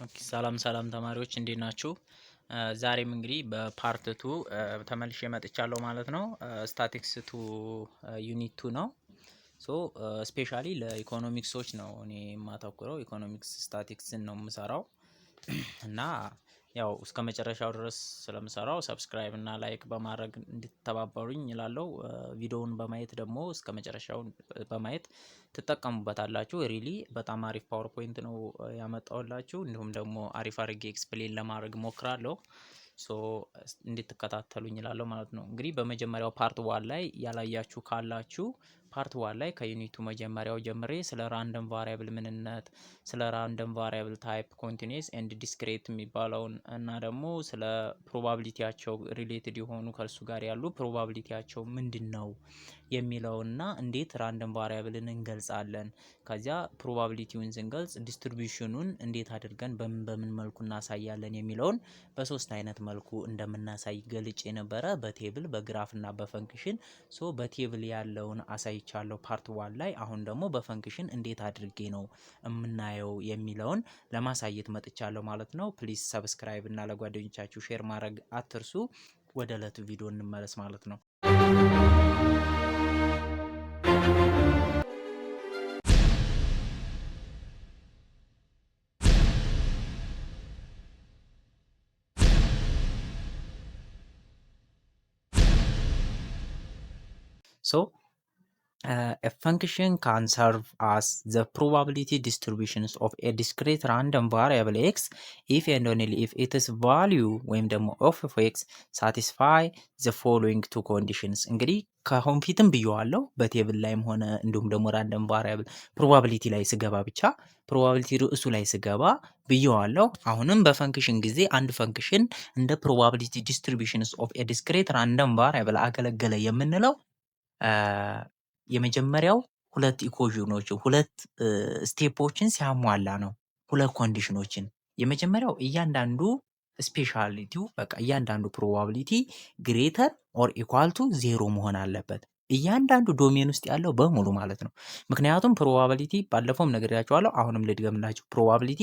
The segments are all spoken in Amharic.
ኦኬ ሰላም ተማሪዎች እንዴት ናችሁ? ዛሬም እንግዲህ በፓርት 2 ተመልሼ መጥቻለሁ ማለት ነው። ስታቲክስ ዩኒት 2 ነው። ሶ ስፔሻሊ ለኢኮኖሚክሶች ነው እኔ የማተኩረው። ኢኮኖሚክስ ስታቲክስን ነው የምሰራው እና ያው እስከ መጨረሻው ድረስ ስለምሰራው ሰብስክራይብ እና ላይክ በማድረግ እንድትተባበሩኝ እላለሁ። ቪዲዮውን በማየት ደግሞ እስከ መጨረሻው በማየት ትጠቀሙበታላችሁ። ሪሊ በጣም አሪፍ ፓወርፖይንት ነው ያመጣሁላችሁ። እንዲሁም ደግሞ አሪፍ አድርጌ ኤክስፕሌን ለማድረግ ሞክራለሁ። ሶ እንድትከታተሉኝ እላለሁ ማለት ነው። እንግዲህ በመጀመሪያው ፓርት 1 ላይ ያላያችሁ ካላችሁ ፓርት 1 ላይ ከዩኒቱ መጀመሪያው ጀምሬ ስለ ራንደም ቫሪያብል ምንነት፣ ስለ ራንደም ቫሪያብል ታይፕ፣ ኮንቲኒየስ ኤንድ ዲስክሬት የሚባለውን እና ደግሞ ስለ ፕሮባቢሊቲያቸው ሪሌትድ የሆኑ ከእሱ ጋር ያሉ ፕሮባቢሊቲያቸው ምንድነው የሚለውና እንዴት ራንደም ቫሪያብልን እንገልጻለን፣ ከዚያ ፕሮባቢሊቲውን ስንገልጽ ዲስትሪቢዩሽኑን እንዴት አድርገን በምን መልኩ እናሳያለን የሚለውን በሶስት አይነት መልኩ እንደምናሳይ ገልጬ ነበረ። በቴብል በግራፍ እና በፈንክሽን። ሶ በቴብል ያለውን አሳይቻለሁ ፓርት 1 ላይ። አሁን ደግሞ በፈንክሽን እንዴት አድርጌ ነው የምናየው የሚለውን ለማሳየት መጥቻለሁ ማለት ነው። ፕሊዝ ሰብስክራይብ እና ለጓደኞቻችሁ ሼር ማድረግ አትርሱ። ወደ ዕለቱ ቪዲዮ እንመለስ ማለት ነው። So a function can serve as the probability distributions of a discrete random variable x if and only if its value ወይም ደግሞ of x satisfy the following two conditions። እንግዲህ ከአሁን ፊትም ብየዋለሁ በቴብል ላይም ሆነ እንዲሁም ደግሞ ራንደም ቫሪያብል ፕሮባቢሊቲ ላይ ስገባ ብቻ ፕሮባቢሊቲ ርዕሱ ላይ ስገባ ብየዋለሁ። አሁንም በፈንክሽን ጊዜ አንድ ፈንክሽን እንደ ፕሮባቢሊቲ ዲስትሪቢዩሽንስ ኦፍ ኤ ዲስክሬት ራንደም ቫሪያብል አገለገለ የምንለው የመጀመሪያው ሁለት ኢኩዌሽኖች ሁለት ስቴፖችን ሲያሟላ ነው። ሁለት ኮንዲሽኖችን። የመጀመሪያው እያንዳንዱ ስፔሻሊቲው በቃ እያንዳንዱ ፕሮባቢሊቲ ግሬተር ኦር ኢኳል ቱ 0 መሆን አለበት። እያንዳንዱ ዶሜን ውስጥ ያለው በሙሉ ማለት ነው። ምክንያቱም ፕሮባቢሊቲ ባለፈውም ነግሬያችኋለሁ፣ አሁንም ልድገምላችሁ። ፕሮባቢሊቲ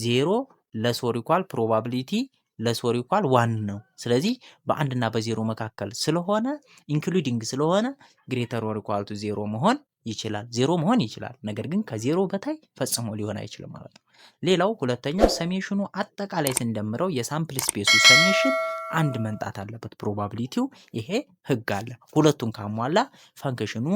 0 ለሶር ኢኳል ፕሮባቢሊቲ ለሶር ኢኳል 1 ነው። ስለዚህ በአንድና በዜሮ መካከል ስለሆነ ኢንክሉዲንግ ስለሆነ ግሬተር ኦር ኢኳል ቱ 0 መሆን ይችላል። 0 መሆን ይችላል፣ ነገር ግን ከዜሮ በታይ ፈጽሞ ሊሆን አይችልም ማለት ነው። ሌላው ሁለተኛው ሰሜሽኑ አጠቃላይ ስንደምረው የሳምፕል ስፔሱ ሰሜሽን አንድ መንጣት አለበት ፕሮባቢሊቲው። ይሄ ህግ አለ። ሁለቱን ካሟላ ፈንክሽኑ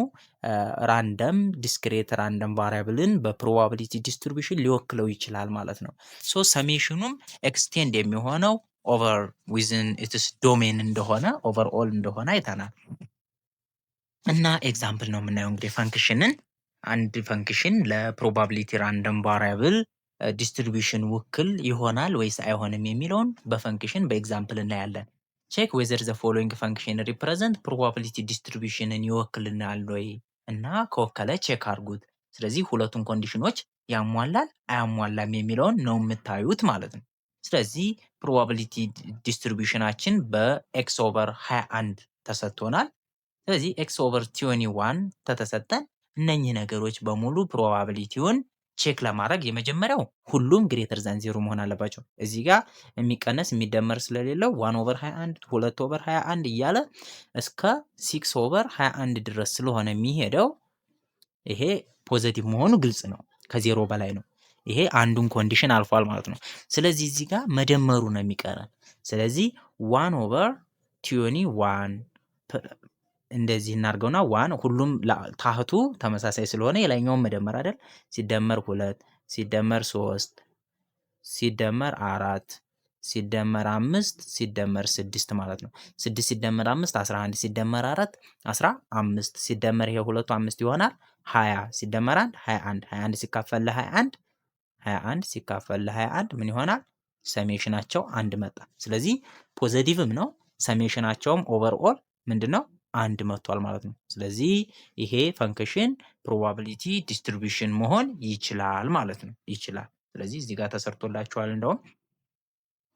ራንደም ዲስክሬት ራንደም ቫሪያብልን በፕሮባቢሊቲ ዲስትሪቢዩሽን ሊወክለው ይችላል ማለት ነው። ሶ ሰሜሽኑም ኤክስቴንድ የሚሆነው ኦቨር ዊዝን ኢትስ ዶሜን እንደሆነ ኦቨር ኦል እንደሆነ አይተናል። እና ኤግዛምፕል ነው የምናየው እንግዲህ ፈንክሽንን። አንድ ፈንክሽን ለፕሮባቢሊቲ ራንደም ቫሪያብል ዲስትሪቢዩሽን ውክል ይሆናል ወይስ አይሆንም የሚለውን በፈንክሽን በኤግዛምፕል እናያለን። ቼክ ዌዘር ዘ ፎሎዊንግ ፈንክሽን ሪፕሬዘንት ፕሮባቢሊቲ ዲስትሪቢዩሽንን ይወክልናል ወይ እና ከወከለ ቼክ አድርጉት። ስለዚህ ሁለቱን ኮንዲሽኖች ያሟላል አያሟላም የሚለውን ነው የምታዩት ማለት ነው። ስለዚህ ፕሮባቢሊቲ ዲስትሪቢዩሽናችን በኤክስ ኦቨር 21 ተሰጥቶናል። ስለዚህ ኤክስ ኦቨር 21 ተተሰጠን እነኚህ ነገሮች በሙሉ ፕሮባቢሊቲውን ቼክ ለማድረግ የመጀመሪያው ሁሉም ግሬተር ዛን 0 መሆን አለባቸው። እዚህ ጋር የሚቀነስ የሚደመር ስለሌለው 1 ኦቨር 21 2 ኦቨር 21 እያለ እስከ 6 ኦቨር 21 ድረስ ስለሆነ የሚሄደው ይሄ ፖዚቲቭ መሆኑ ግልጽ ነው። ከዜሮ በላይ ነው። ይሄ አንዱን ኮንዲሽን አልፏል ማለት ነው። ስለዚህ እዚህ ጋር መደመሩ ነው የሚቀረን። ስለዚህ 1 ኦቨር 21 እንደዚህ እናድርገውና 1 ሁሉም ታህቱ ተመሳሳይ ስለሆነ የላይኛውን መደመር አይደል፣ ሲደመር 2 ሲደመር 3 ሲደመር 4 ሲደመር 5 ሲደመር 6 ማለት ነው። 6 ሲደመር 5 11 ሲደመር 4 15 ሲደመር ይሄ ሁለቱ 5 ይሆናል 20 ሲደመር 1 21 21 ሲካፈል ለ21 21 ሲካፈል ለ21 ምን ይሆናል? ሰሜሽናቸው አንድ መጣ። ስለዚህ ፖዚቲቭም ነው ሰሜሽናቸውም ኦቨርኦል ምንድነው አንድ መጥቷል ማለት ነው። ስለዚህ ይሄ ፈንክሽን ፕሮባቢሊቲ ዲስትሪቢዩሽን መሆን ይችላል ማለት ነው። ይችላል። ስለዚህ እዚህ ጋር ተሰርቶላችኋል። እንደውም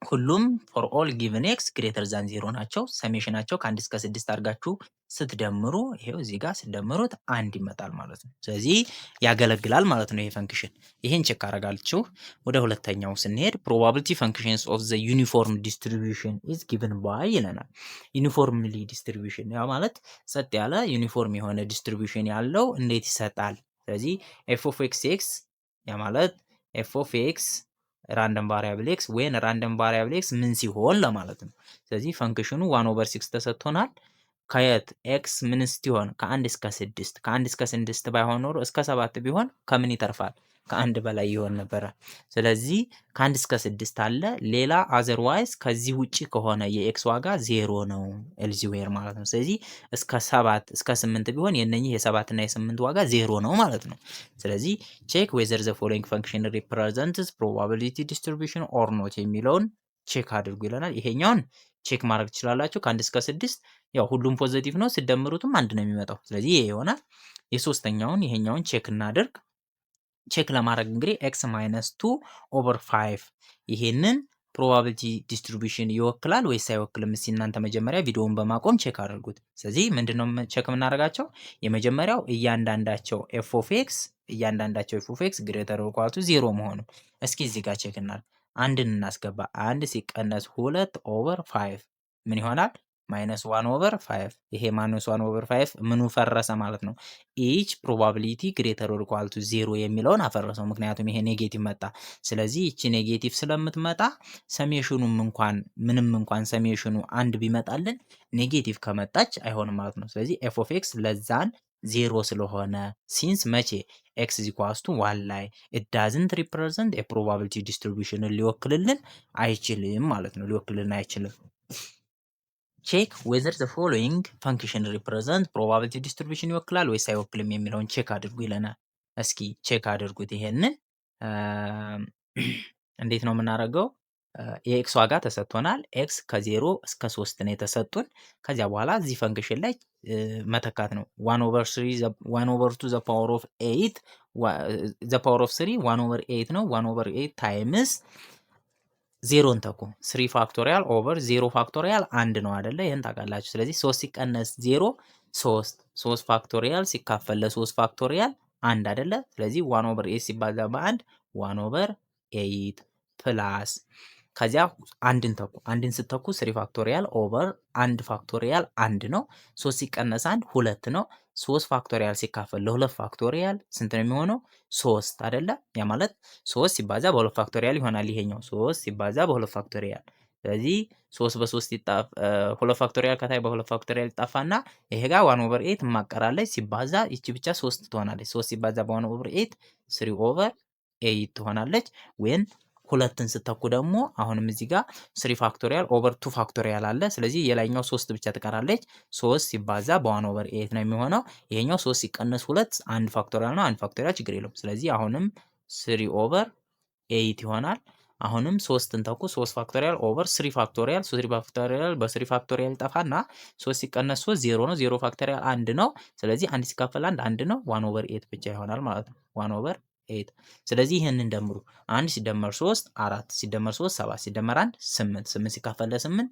ሁሉም ፎር ኦል ጊቭን ኤክስ ግሬተር ዛን 0 ናቸው። ሰሜሽናቸው ከ1 እስከ 6 አድርጋችሁ ስትደምሩ ይሄው እዚህ ጋር ስትደምሩት 1 ይመጣል ማለት ነው። ስለዚህ ያገለግላል ማለት ነው ይሄ ፈንክሽን። ይሄን ቼክ አደረጋችሁ። ወደ ሁለተኛው ስንሄድ ፕሮባቢሊቲ ፈንክሽንስ ኦፍ ዘ ዩኒፎርም ዲስትሪቢዩሽን ኢዝ ጊቭን ባይ ይለናል። ዩኒፎርምሊ ዲስትሪቢዩሽን ያ ማለት ጸጥ ያለ ዩኒፎርም የሆነ ዲስትሪቢዩሽን ያለው እንዴት ይሰጣል? ስለዚህ ኤፍ ኦፍ ኤክስ ኤክስ ያ ማለት ኤፍ ኦፍ ኤክስ ራንደም ቫሪያብል ኤክስ ወይን ራንደም ቫሪያብል ኤክስ ምን ሲሆን ለማለት ነው። ስለዚህ ፈንክሽኑ 1/6 ተሰጥቶናል። ከየት ኤክስ ምን ሲሆን ከ1 እስከ 6 ከ1 እስከ 6 ባይሆን ኖሮ እስከ 7 ቢሆን ከምን ይተርፋል? ከአንድ በላይ ይሆን ነበረ። ስለዚህ ከ1 እስከ 6 አለ። ሌላ አዘርዋይዝ ከዚህ ውጪ ከሆነ የኤክስ ዋጋ 0 ነው ኤልዚዌር ማለት ነው። ስለዚህ እስከ 7 እስከ 8 ቢሆን የነኚህ የ7 እና የ8 ዋጋ 0 ነው ማለት ነው። ስለዚህ ቼክ ዌዘር ዘ ፎሎዊንግ ፈንክሽን ሪፕሬዘንትስ ፕሮባቢሊቲ ዲስትሪቢዩሽን ኦር ኖት የሚለውን ቼክ አድርጉ ይለናል። ይሄኛውን ቼክ ማድረግ ትችላላችሁ። ከ1 እስከ 6 ያው ሁሉም ፖዚቲቭ ነው፣ ሲደምሩትም አንድ ነው የሚመጣው። ስለዚህ ይሄ ይሆናል። የሶስተኛውን ይሄኛውን ቼክ እናድርግ። ቼክ ለማድረግ እንግዲህ ኤክስ ማይነስ 2 ኦቨር 5 ይሄንን ፕሮባቢሊቲ ዲስትሪቢዩሽን ይወክላል ወይስ አይወክልም? እስኪ እናንተ መጀመሪያ ቪዲዮውን በማቆም ቼክ አድርጉት። ስለዚህ ምንድነው ቼክ የምናደርጋቸው? የመጀመሪያው እያንዳንዳቸው ኤፍ ኦፍ ኤክስ ግሬተር ኦር ኢኳል ቱ 0 መሆኑ። እስኪ እዚህ ጋር ቼክ እናድርግ። አንድን እናስገባ። 1 ሲቀነስ 2 ኦቨር 5 ምን ይሆናል? ማይነስ 1 ኦቨር 5 ይሄ ማይነስ 1 ኦቨር 5 ምኑ ፈረሰ ማለት ነው። ኢች ፕሮባቢሊቲ ግሬተር ኦር ኢኳል ቱ 0 የሚለውን አፈረሰው። ምክንያቱም ይሄ ኔጌቲቭ መጣ። ስለዚህ እቺ ኔጌቲቭ ስለምትመጣ ሰሜሽኑም እንኳን ምንም እንኳን ሰሜሽኑ አንድ ቢመጣልን ኔጌቲቭ ከመጣች አይሆንም ማለት ነው። ስለዚህ ኤፍ ኦፍ ኤክስ ለዛን 0 ስለሆነ ሲንስ መቼ ኤክስ ኢዝ ኢኳልስ ቱ 1 ላይ ኢት ዳዝንት ሪፕሬዘንት ኤ ፕሮባቢሊቲ ዲስትሪቢዩሽንን ሊወክልልን አይችልም ማለት ነው። ሊወክልልን አይችልም። ቼክ ዌዘር ዘ ፎሎዊንግ ፈንክሽን ሪፕሬዘንት ፕሮባቢሊቲ ዲስትሪቢዩሽን ይወክላል ወይስ አይወክልም የሚለውን ቼክ አድርጉ ይለናል። እስኪ ቼክ አድርጉት። ይሄንን እንዴት ነው የምናደርገው? የኤክስ ዋጋ ተሰጥቶናል። ኤክስ ከ0 እስከ 3 ነው የተሰጡን። ከዚያ በኋላ እዚህ ፈንክሽን ላይ መተካት ነው። 1/2 ዘ ፓወር ኦፍ 8 ዘ ፓወር ኦፍ 3 1/8 ነው። 1/8 ታይምስ 0ን ተኩ 3 ፋክቶሪያል ኦቨር 0 ፋክቶሪያል 1 ነው አይደለ? ይሄን ታውቃላችሁ። ስለዚህ 3 ሲቀነስ 0 3 ፋክቶሪያል ሲካፈል ለ3 ፋክቶሪያል 1 አይደለ? ስለዚህ 1/8 ሲባዛ በ1 1/8 ፕላስ ከዚያ አንድን ተኩ። አንድን ስተኩ 3 ፋክቶሪያል ኦቨር 1 ፋክቶሪያል 1 ነው። 3 ሲቀነስ 1 2 ነው። 3 ፋክቶሪያል ሲካፈል ለ2 ፋክቶሪያል ስንት ነው የሚሆነው? 3 አይደለ? ያ ማለት 3 ሲባዛ በ2 ፋክቶሪያል ይሆናል ይሄኛው 3 ሲባዛ በ2 ፋክቶሪያል። ስለዚህ 3 በ3 ይጣፍ 2 ፋክቶሪያል ከታይ በ2 ፋክቶሪያል ይጣፋና ይሄ ጋር 1/8 ማቀራለች ሲባዛ ይቺ ብቻ 3 ትሆናለች። 3 ሲባዛ በ1/8 3/8 ትሆናለች። ወይን ሁለትን ስተኩ ደግሞ አሁንም እዚህ ጋር 3 ፋክቶሪያል ኦቨር 2 ፋክቶሪያል አለ። ስለዚህ የላይኛው 3 ብቻ ትቀራለች። 3 ሲባዛ በ1/8 ነው የሚሆነው። ይሄኛው 3 ሲቀነስ 2 1 ፋክቶሪያል ነው። 1 ፋክቶሪያል ችግር የለውም። ስለዚህ አሁንም 3/8 ይሆናል። አሁንም 3ን ተኩ 3 ፋክቶሪያል ኦቨር 3 ፋክቶሪያል 3 ፋክቶሪያል በ3 ፋክቶሪያል ጠፋና 3 ሲቀነስ 3 0 ነው። 0 ፋክቶሪያል 1 ነው። ስለዚህ 1 ሲካፈል 1 ነው። 1/8 ብቻ ይሆናል ማለት ነው። 1/8 ስለዚህ ይሄንን ደምሩ። 1 ሲደመር 3 4 ሲደመር 3 7 ሲደመር 1 8 8 ሲካፈል ለ8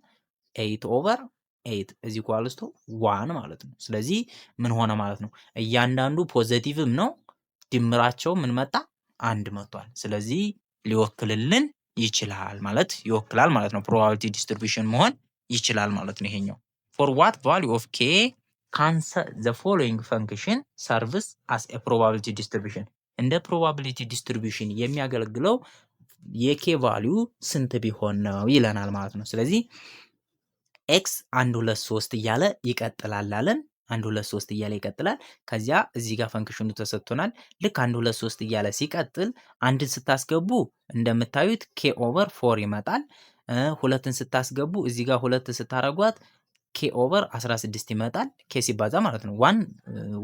8/8 እዚህ ኢኳልስ ቱ 1 ማለት ነው። ስለዚህ ምን ሆነ ማለት ነው? እያንዳንዱ ፖዚቲቭም ነው። ድምራቸው ምን መጣ? 1 መጥቷል። ስለዚህ ሊወክልልን ይችላል ማለት ይወክላል ማለት ነው። ፕሮባቢሊቲ ዲስትሪቢዩሽን መሆን ይችላል ማለት ነው። ይሄኛው for what value of k can the following function serves as a probability distribution እንደ ፕሮባቢሊቲ ዲስትሪቢዩሽን የሚያገለግለው የኬ ቫልዩ ስንት ቢሆን ነው ይለናል ማለት ነው። ስለዚህ ኤክስ 1 2 3 እያለ ይቀጥላል አለን። 1 2 3 እያለ ይቀጥላል። ከዚያ እዚህ ጋር ፈንክሽኑ ተሰጥቶናል። ልክ 1 2 3 እያለ ሲቀጥል አንድን ስታስገቡ እንደምታዩት ኬ ኦቨር 4 ይመጣል። ሁለትን ስታስገቡ እዚህ ጋር ሁለት ስታረጓት ኬ ኦቨር 16 ይመጣል። ኬ ሲባዛ ማለት ነው።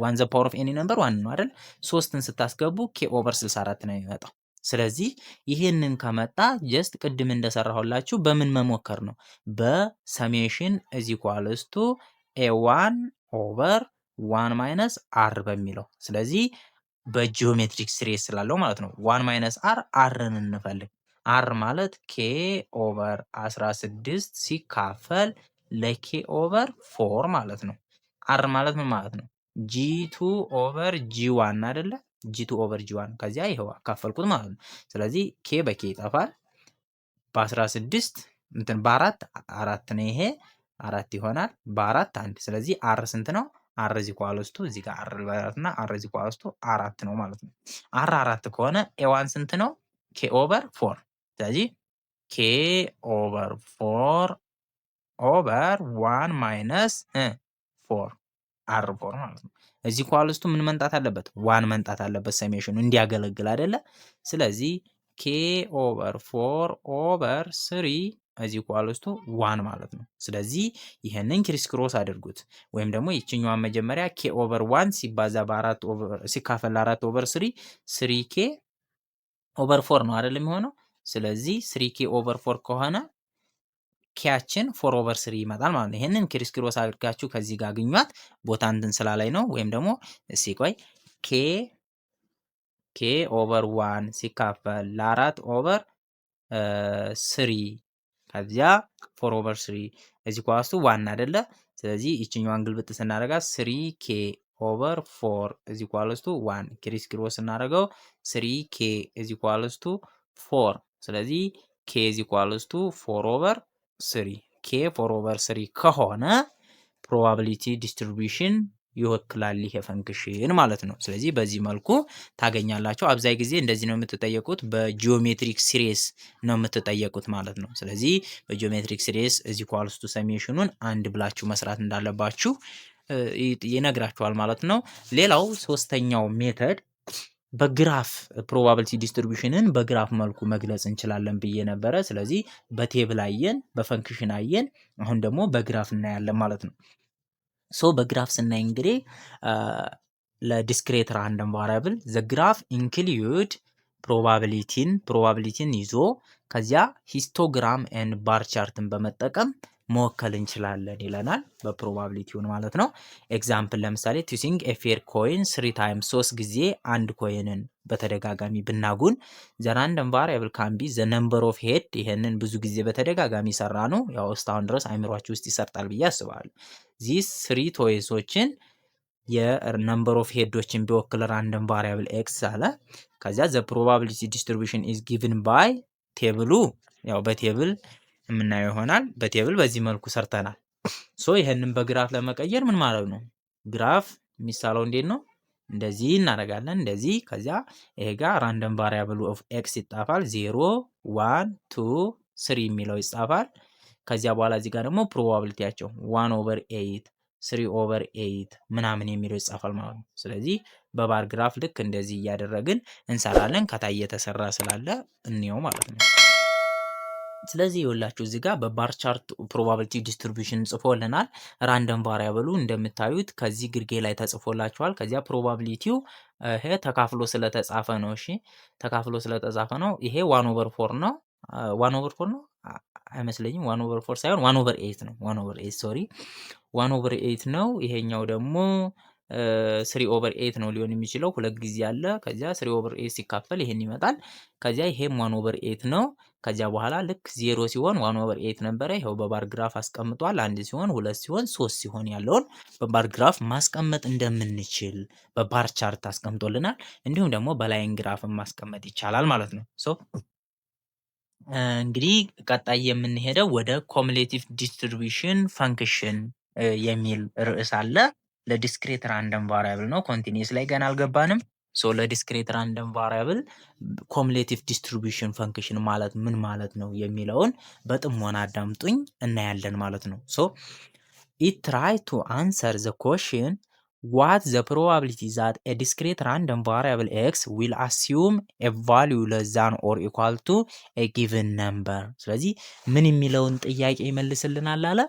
ዋን ዘ ፓወር ኦፍ ኤኒ ነምበር 1 ነው አይደል? 3ን ስታስገቡ ኬ ኦቨር 64 ነው የሚመጣው። ስለዚህ ይሄንን ከመጣ ጀስት ቅድም እንደሰራሁላችሁ በምን መሞከር ነው? በሰሜሽን ኢዝ ኢኳልስ ቱ ኤ1 ኦቨር 1 ማይነስ አር በሚለው። ስለዚህ በጂኦሜትሪክ ስሬት ስላለው ማለት ነው። 1 ማይነስ አር አርን እንፈልግ። አር ማለት ኬ ኦቨር 16 ሲካፈል ለኬ ኦቨር 4 ማለት ነው። አር ማለት ምን ማለት ነው? ጂ2 ኦቨር ጂ1 አይደለ? ጂ2 ኦቨር ጂ1 ከዚያ ይኸው አካፈልኩት ማለት ነው። ስለዚህ ኬ በኬ ይጠፋል። በ16 እንትን በአራት አራት ነው ይሄ አራት ይሆናል። በአራት አንድ። ስለዚህ አር ስንት ነው? አር እዚ ኳልስቱ እዚህ ጋር አር ልበላትና አር እዚ ኳልስቱ አራት ነው ማለት ነው። አር አራት ከሆነ ኤዋን ስንት ነው? ኬ ኦቨር 4። ስለዚህ ኬ ኦቨር 4 ኦቨር 1 ማይነስ 4 አር 4 ማለት ነው። እዚህ ኳልስቱ ምን መንጣት አለበት? ዋን መንጣት አለበት ሰሜሽኑ እንዲያገለግል አይደለ? ስለዚህ ኬ ኦቨር 4 ኦቨር 3 እዚህ ኳልስቱ 1 ማለት ነው። ስለዚህ ይሄንን ክሪስ ክሮስ አድርጉት ወይም ደግሞ ይችኛዋን መጀመሪያ ኬ ኦቨር 1 ሲባዛ በ4 ኦቨር ሲካፈል 4 ኦቨር 3 3 ኬ ኦቨር 4 ነው አይደል የሚሆነው? ስለዚህ 3 ኬ ኦቨር 4 ከሆነ ኬያችን 4 ኦቨር 3 ይመጣል ማለት ነው። ይሄንን ክሪስ ክሮስ አድርጋችሁ ከዚህ ጋር አግኟት። ቦታ እንትን ስላለኝ ነው። ወይም ደግሞ እስኪ ቆይ ኬ ኦቨር 1 ሲካፈል ለ4 ኦቨር 3 ከዚያ 4 ኦቨር 3 እዚህ ኳስቱ ዋን አይደለ? ስለዚህ ይችኛዋን ግልብጥ ስናደርጋት 3 ኬ ኦቨር 4 እዚህ ኳልስቱ 1 ክሪስ ክሮስ ስናደርገው 3 ኬ እዚህ ኳልስቱ 4 ስለዚህ ኬ እዚህ ኳልስቱ 4 ኦቨር 3 ኬ 4 ኦቨር 3 ከሆነ ፕሮባቢሊቲ ዲስትሪቢዩሽን ይወክላል ይሄ ፈንክሽን ማለት ነው። ስለዚህ በዚህ መልኩ ታገኛላችሁ። አብዛይ ጊዜ እንደዚህ ነው የምትጠየቁት፣ በጂኦሜትሪክ ሲሪስ ነው የምትጠየቁት ማለት ነው። ስለዚህ በጂኦሜትሪክ ሲሪስ እዚህ ኳልስቱ ሰሜሽኑን አንድ ብላችሁ መስራት እንዳለባችሁ ይነግራችኋል ማለት ነው። ሌላው ሶስተኛው ሜተድ በግራፍ ፕሮባቢሊቲ ዲስትሪቢዩሽንን በግራፍ መልኩ መግለጽ እንችላለን ብዬ ነበረ። ስለዚህ በቴብል አየን፣ በፈንክሽን አየን፣ አሁን ደግሞ በግራፍ እናያለን ማለት ነው። ሶ በግራፍ ስናይ እንግዲህ ለዲስክሬት ራንደም ቫሪያብል ዘ ግራፍ ኢንክሉድ ፕሮባቢሊቲን ይዞ ከዚያ ሂስቶግራም ኤንድ ባር ቻርትን በመጠቀም መወከል እንችላለን ይለናል። በፕሮባቢሊቲውን ማለት ነው። ኤግዛምፕል ለምሳሌ ቱሲንግ ኤ ፌር ኮይን 3 ታይምስ 3 ጊዜ አንድ ኮይንን በተደጋጋሚ ብናጉን ዘ ራንደም ቫሪያብል ካን ቢ ዘ ነምበር ኦፍ ሄድ። ይሄንን ብዙ ጊዜ በተደጋጋሚ ሰራ ነው። ያው እስካሁን ድረስ አይምሯችሁ ውስጥ ይሰርጣል ብዬ አስባለሁ። ዚስ 3 ቶይሶችን የነምበር ኦፍ ሄዶችን ቢወክል ራንደም ቫሪያብል ኤክስ አለ። ከዚያ ዘ ፕሮባቢሊቲ ዲስትሪቢዩሽን ኢዝ ጊቭን ባይ ቴብሉ ያው በቴብል የምናየው ይሆናል። በቴብል በዚህ መልኩ ሰርተናል። ሶ ይሄንን በግራፍ ለመቀየር ምን ማለት ነው? ግራፍ የሚሳለው እንዴት ነው? እንደዚህ እናደርጋለን። እንደዚህ ከዚያ ይሄ ጋር ራንደም ቫሪያብል ኦፍ ኤክስ ይጻፋል። 0 1 2 3 የሚለው ይጻፋል። ከዚያ በኋላ እዚህ ጋር ደግሞ ፕሮባቢሊቲያቸው 1 ኦቨር 8 3 ኦቨር 8 ምናምን የሚለው ይጻፋል ማለት ነው። ስለዚህ በባር ግራፍ ልክ እንደዚህ እያደረግን እንሰራለን። ከታይ የተሰራ ስላለ እንየው ማለት ነው። ስለዚህ ይኸውላችሁ እዚህ ጋር በባር ቻርት ፕሮባቢሊቲ ዲስትሪቢዩሽን ጽፎልናል። ራንደም ቫሪያብሉ እንደምታዩት ከዚህ ግርጌ ላይ ተጽፎላችኋል። ከዚያ ፕሮባቢሊቲው ይሄ ተካፍሎ ስለተጻፈ ነው። እሺ ተካፍሎ ስለተጻፈ ነው። ይሄ 1 ኦቨር 4 ነው። 1 ኦቨር 4 ነው አይመስለኝም። 1 ኦቨር 4 ሳይሆን 1 ኦቨር 8 ነው። 1 ኦቨር 8 ሶሪ 1 ኦቨር 8 ነው። ይሄኛው ደግሞ 3 ኦቨር 8 ነው ሊሆን የሚችለው። ሁለት ጊዜ አለ። ከዚያ 3 ኦቨር 8 ሲካፈል ይሄን ይመጣል። ከዚያ ይሄም 1 ኦቨር 8 ነው። ከዚያ በኋላ ልክ 0 ሲሆን 1 ኦቨር 8 ነበረ። ይሄው በባር ግራፍ አስቀምጧል። 1 ሲሆን 2 ሲሆን 3 ሲሆን ያለውን በባር ግራፍ ማስቀመጥ እንደምንችል በባር ቻርት አስቀምጦልናል። እንዲሁም ደግሞ በላይን ግራፍን ማስቀመጥ ይቻላል ማለት ነው። ሶ እንግዲህ ቀጣይ የምንሄደው ወደ ኮሙሌቲቭ ዲስትሪቢዩሽን ፈንክሽን የሚል ርዕስ አለ። ለዲስክሬት ራንደም ቫሪያብል ነው። ኮንቲኒየስ ላይ ገና አልገባንም። ሶ ለዲስክሬት ራንደም ቫሪያብል ኮሙሌቲቭ ዲስትሪቢዩሽን ፈንክሽን ማለት ምን ማለት ነው የሚለውን በጥሞና አዳምጡኝ እናያለን ማለት ነው። ሶ ኢት ትራይ ቱ አንሰር ዘ ኮሽን what the probability that a discrete random variable x will assume a value less than or equal to a given number። ስለዚህ ምን የሚለውን ጥያቄ ይመልስልናል አለ።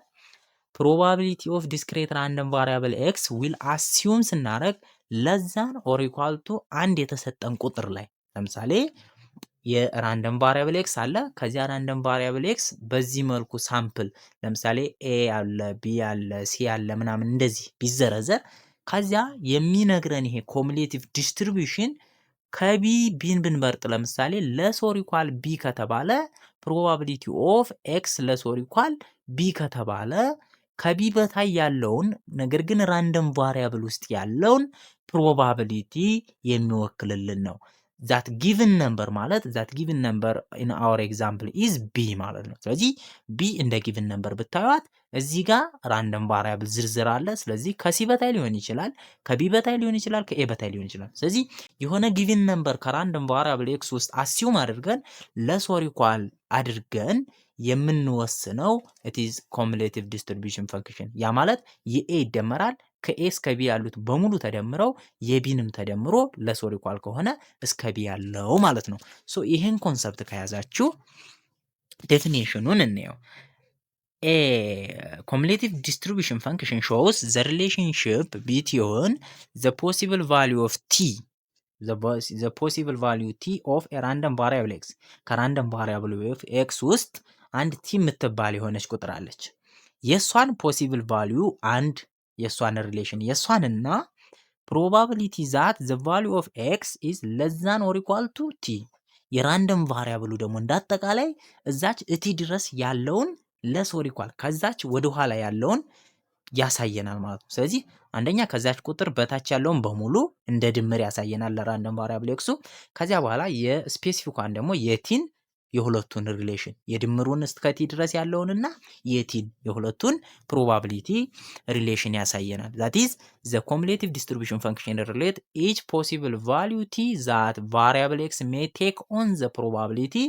probability of discrete random variable x will assume ስናደርግ less than or equal to አንድ የተሰጠን ቁጥር ላይ ለምሳሌ የራንደም ቫሪያብል ኤክስ አለ። ከዚያ ራንደም ቫሪያብል ኤክስ በዚህ መልኩ ሳምፕል ለምሳሌ ኤ አለ፣ ቢ አለ፣ ሲ አለ ምናምን እንደዚህ ቢዘረዘር ከዚያ የሚነግረን ይሄ ኮሙሌቲቭ ዲስትሪቢዩሽን ከቢ ቢን ብንመርጥ ለምሳሌ ለስ ኦር ኢኳል ቢ ከተባለ ፕሮባቢሊቲ ኦፍ ኤክስ ለስ ኦር ኢኳል ቢ ከተባለ ከቢ በታይ ያለውን ነገር ግን ራንደም ቫሪያብል ውስጥ ያለውን ፕሮባቢሊቲ የሚወክልልን ነው። ዛት ጊቭን ነምበር ማለት ዛት ጊቭን ነምበር ኢን አወር ኤግዛምፕል ኢዝ ቢ ማለት ነው። ስለዚህ ቢ እንደ ጊቭን ነምበር ብታዩት እዚህ ጋር ራንደም ቫሪያብል ዝርዝር አለ። ስለዚህ ከሲ በታይ ሊሆን ይችላል፣ ከቢ በታይ ሊሆን ይችላል፣ ከኤ በታይ ሊሆን ይችላል። ስለዚህ የሆነ ጊቭን ነምበር ከራንደም ቫሪያብል ኤክስ ውስጥ አሲዩም አድርገን ለስ ኦር ኢኳል አድርገን የምንወስነው ኢት ኢዝ ኮሙሌቲቭ ዲስትሪቢዩሽን ፈንክሽን። ያ ማለት የኤ ይደመራል ከኤ እስከ ቢ ያሉት በሙሉ ተደምረው የቢንም ተደምሮ ለስ ኦር ኢኳል ከሆነ እስከ ቢ ያለው ማለት ነው። ሶ ይህን ኮንሰፕት ከያዛችሁ ዴፊኒሽኑን እንየው። ኤ ኮሙሌቲቭ ዲስትሪቢዩሽን ፈንክሽን ሾውስ ዘ ሪሌሽንሽፕ ቢትዊን ዘ ፖሲብል ቫሊዩ ኦፍ ቲ the possible value t of a random variable x ከራንደም ቫሪያብል ኦፍ ኤክስ ውስጥ አንድ ቲ የምትባል የሆነች ቁጥር አለች። የሷን ፖሲብል ቫልዩ አንድ የሷን ሪሌሽን የሷንና ፕሮባቢሊቲ ዛት the value of x is less than or equal to t የራንደም ቫሪያብሉ ደግሞ እንዳጠቃላይ እዛች እቲ ድረስ ያለውን ለስ ኦር ኢኳል ከዛች ወደ ኋላ ያለውን ያሳየናል ማለት ነው። ስለዚህ አንደኛ ከዛች ቁጥር በታች ያለውን በሙሉ እንደ ድምር ያሳየናል ለራንደም ቫሪያብል ኤክሱ። ከዚያ በኋላ የስፔሲፊኳን ደግሞ የቲን የሁለቱን ሪሌሽን የድምሩን እስከ ቲ ድረስ ያለውንና የቲን የሁለቱን ፕሮባቢሊቲ ሪሌሽን ያሳየናል። that is the cumulative distribution function relate each possible value t that variable x may take on the probability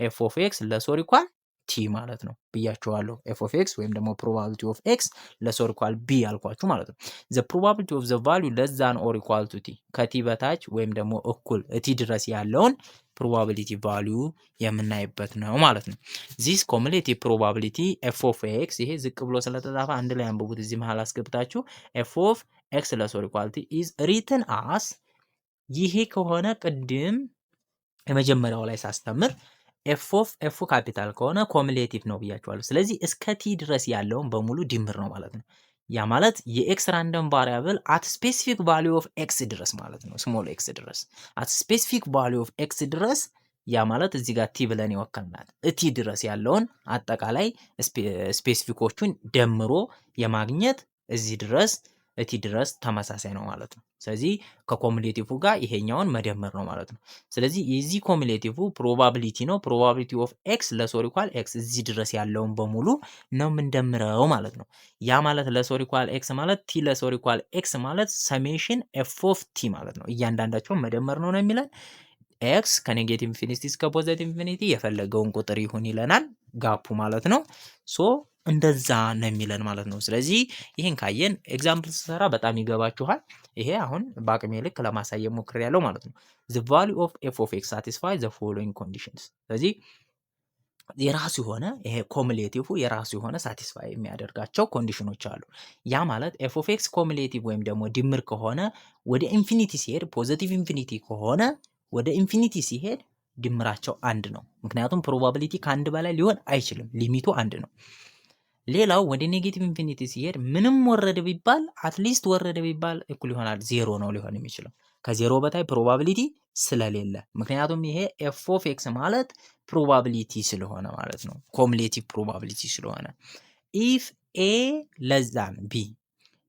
f of x less or equal ቲ ማለት ነው ብያችኋለሁ። ኤፍ ኦፍ ኤክስ ወይም ደግሞ ፕሮባቢሊቲ ኦፍ ኤክስ ለስ ኦር ኢኳል ቢ ያልኳችሁ ማለት ነው። ዘ ፕሮባቢሊቲ ኦፍ ዘ ቫልዩ ለስ ዛን ኦር ኢኳል ቱ ቲ ከቲ በታች ወይም ደግሞ እኩል እቲ ድረስ ያለውን ፕሮባቢሊቲ ቫልዩ የምናይበት ነው ማለት ነው። ዚስ ኮሙሌቲቭ ፕሮባቢሊቲ ኤፍ ኦፍ ኤክስ ይሄ ዝቅ ብሎ ስለተጻፈ አንድ ላይ አንብቡት እዚህ መሃል አስገብታችሁ ኤፍ ኦፍ ኤክስ ለስ ኦር ኢኳል ቲ ኢዝ ሪትን አስ ይሄ ከሆነ ቅድም የመጀመሪያው ላይ ሳስተምር ኤፍ ካፒታል ከሆነ ኮሙሌቲቭ ነው ብያችኋለሁ። ስለዚህ እስከ ቲ ድረስ ያለውን በሙሉ ድምር ነው ማለት ነው። ያ ማለት የኤክስ ራንደም ቫሪያብል አት ስፔሲፊክ ቫልዩ ኦፍ ኤክስ ድረስ ማለት ነው። ስሞል ኤክስ ድረስ አት ስፔሲፊክ ቫልዩ ኦፍ ኤክስ ድረስ ያ ማለት እዚህ ጋር ቲ ብለን ይወከልናል። እቲ ድረስ ያለውን አጠቃላይ ስፔሲፊኮቹን ደምሮ የማግኘት እዚህ ድረስ እቲ ድረስ ተመሳሳይ ነው ማለት ነው። ስለዚህ ከኮሙሌቲቭ ጋር ይሄኛውን መደመር ነው ማለት ነው። ስለዚህ የዚህ ኮሙሌቲቭ ፕሮባቢሊቲ ነው። ፕሮባቢሊቲ ኦፍ ኤክስ ለስ ኦር ኢኳል ኤክስ እዚህ ድረስ ያለውን በሙሉ ነው የምንደምረው ማለት ነው። ያ ማለት ለስ ኦር ኢኳል ኤክስ ማለት ቲ ለስ ኦር ኢኳል ኤክስ ማለት ሰሜሽን ኤፍ ኦፍ ቲ ማለት ነው። እያንዳንዳቸውን መደመር ነው የሚለን። ኤክስ ከኔጌቲቭ ኢንፊኒቲ እስከ ፖዚቲቭ ኢንፊኒቲ የፈለገውን ቁጥር ይሁን ይለናል ጋፑ ማለት ነው። ሶ እንደዛ ነው የሚለን ማለት ነው። ስለዚህ ይህን ካየን ኤግዛምፕል ስሰራ በጣም ይገባችኋል። ይሄ አሁን በአቅሜ ልክ ለማሳየት ሞክሬያለሁ ማለት ነው። the value of f of x satisfy the following conditions። ስለዚህ የራሱ የሆነ ይሄ ኮሙሌቲቭ የራሱ የሆነ ሳቲስፋይ የሚያደርጋቸው ኮንዲሽኖች አሉ። ያ ማለት ኤፍ ኦፍ ኤክስ ኮሙሌቲቭ ወይም ደግሞ ድምር ከሆነ ወደ ኢንፊኒቲ ሲሄድ ፖዚቲቭ ኢንፊኒቲ ከሆነ ወደ ኢንፊኒቲ ሲሄድ ድምራቸው አንድ ነው። ምክንያቱም ፕሮባቢሊቲ ከአንድ በላይ ሊሆን አይችልም። ሊሚቱ አንድ ነው። ሌላው ወደ ኔጌቲቭ ኢንፊኒቲ ሲሄድ ምንም ወረደ ቢባል አትሊስት ወረደ ቢባል እኩል ይሆናል ዜሮ ነው ሊሆን የሚችለው ከዜሮ በታይ ፕሮባቢሊቲ ስለሌለ። ምክንያቱም ይሄ ኤፍ ኦፍ ኤክስ ማለት ፕሮባቢሊቲ ስለሆነ ማለት ነው። ኮሙሌቲቭ ፕሮባቢሊቲ ስለሆነ ኢፍ ኤ ለስ ዛን ቢ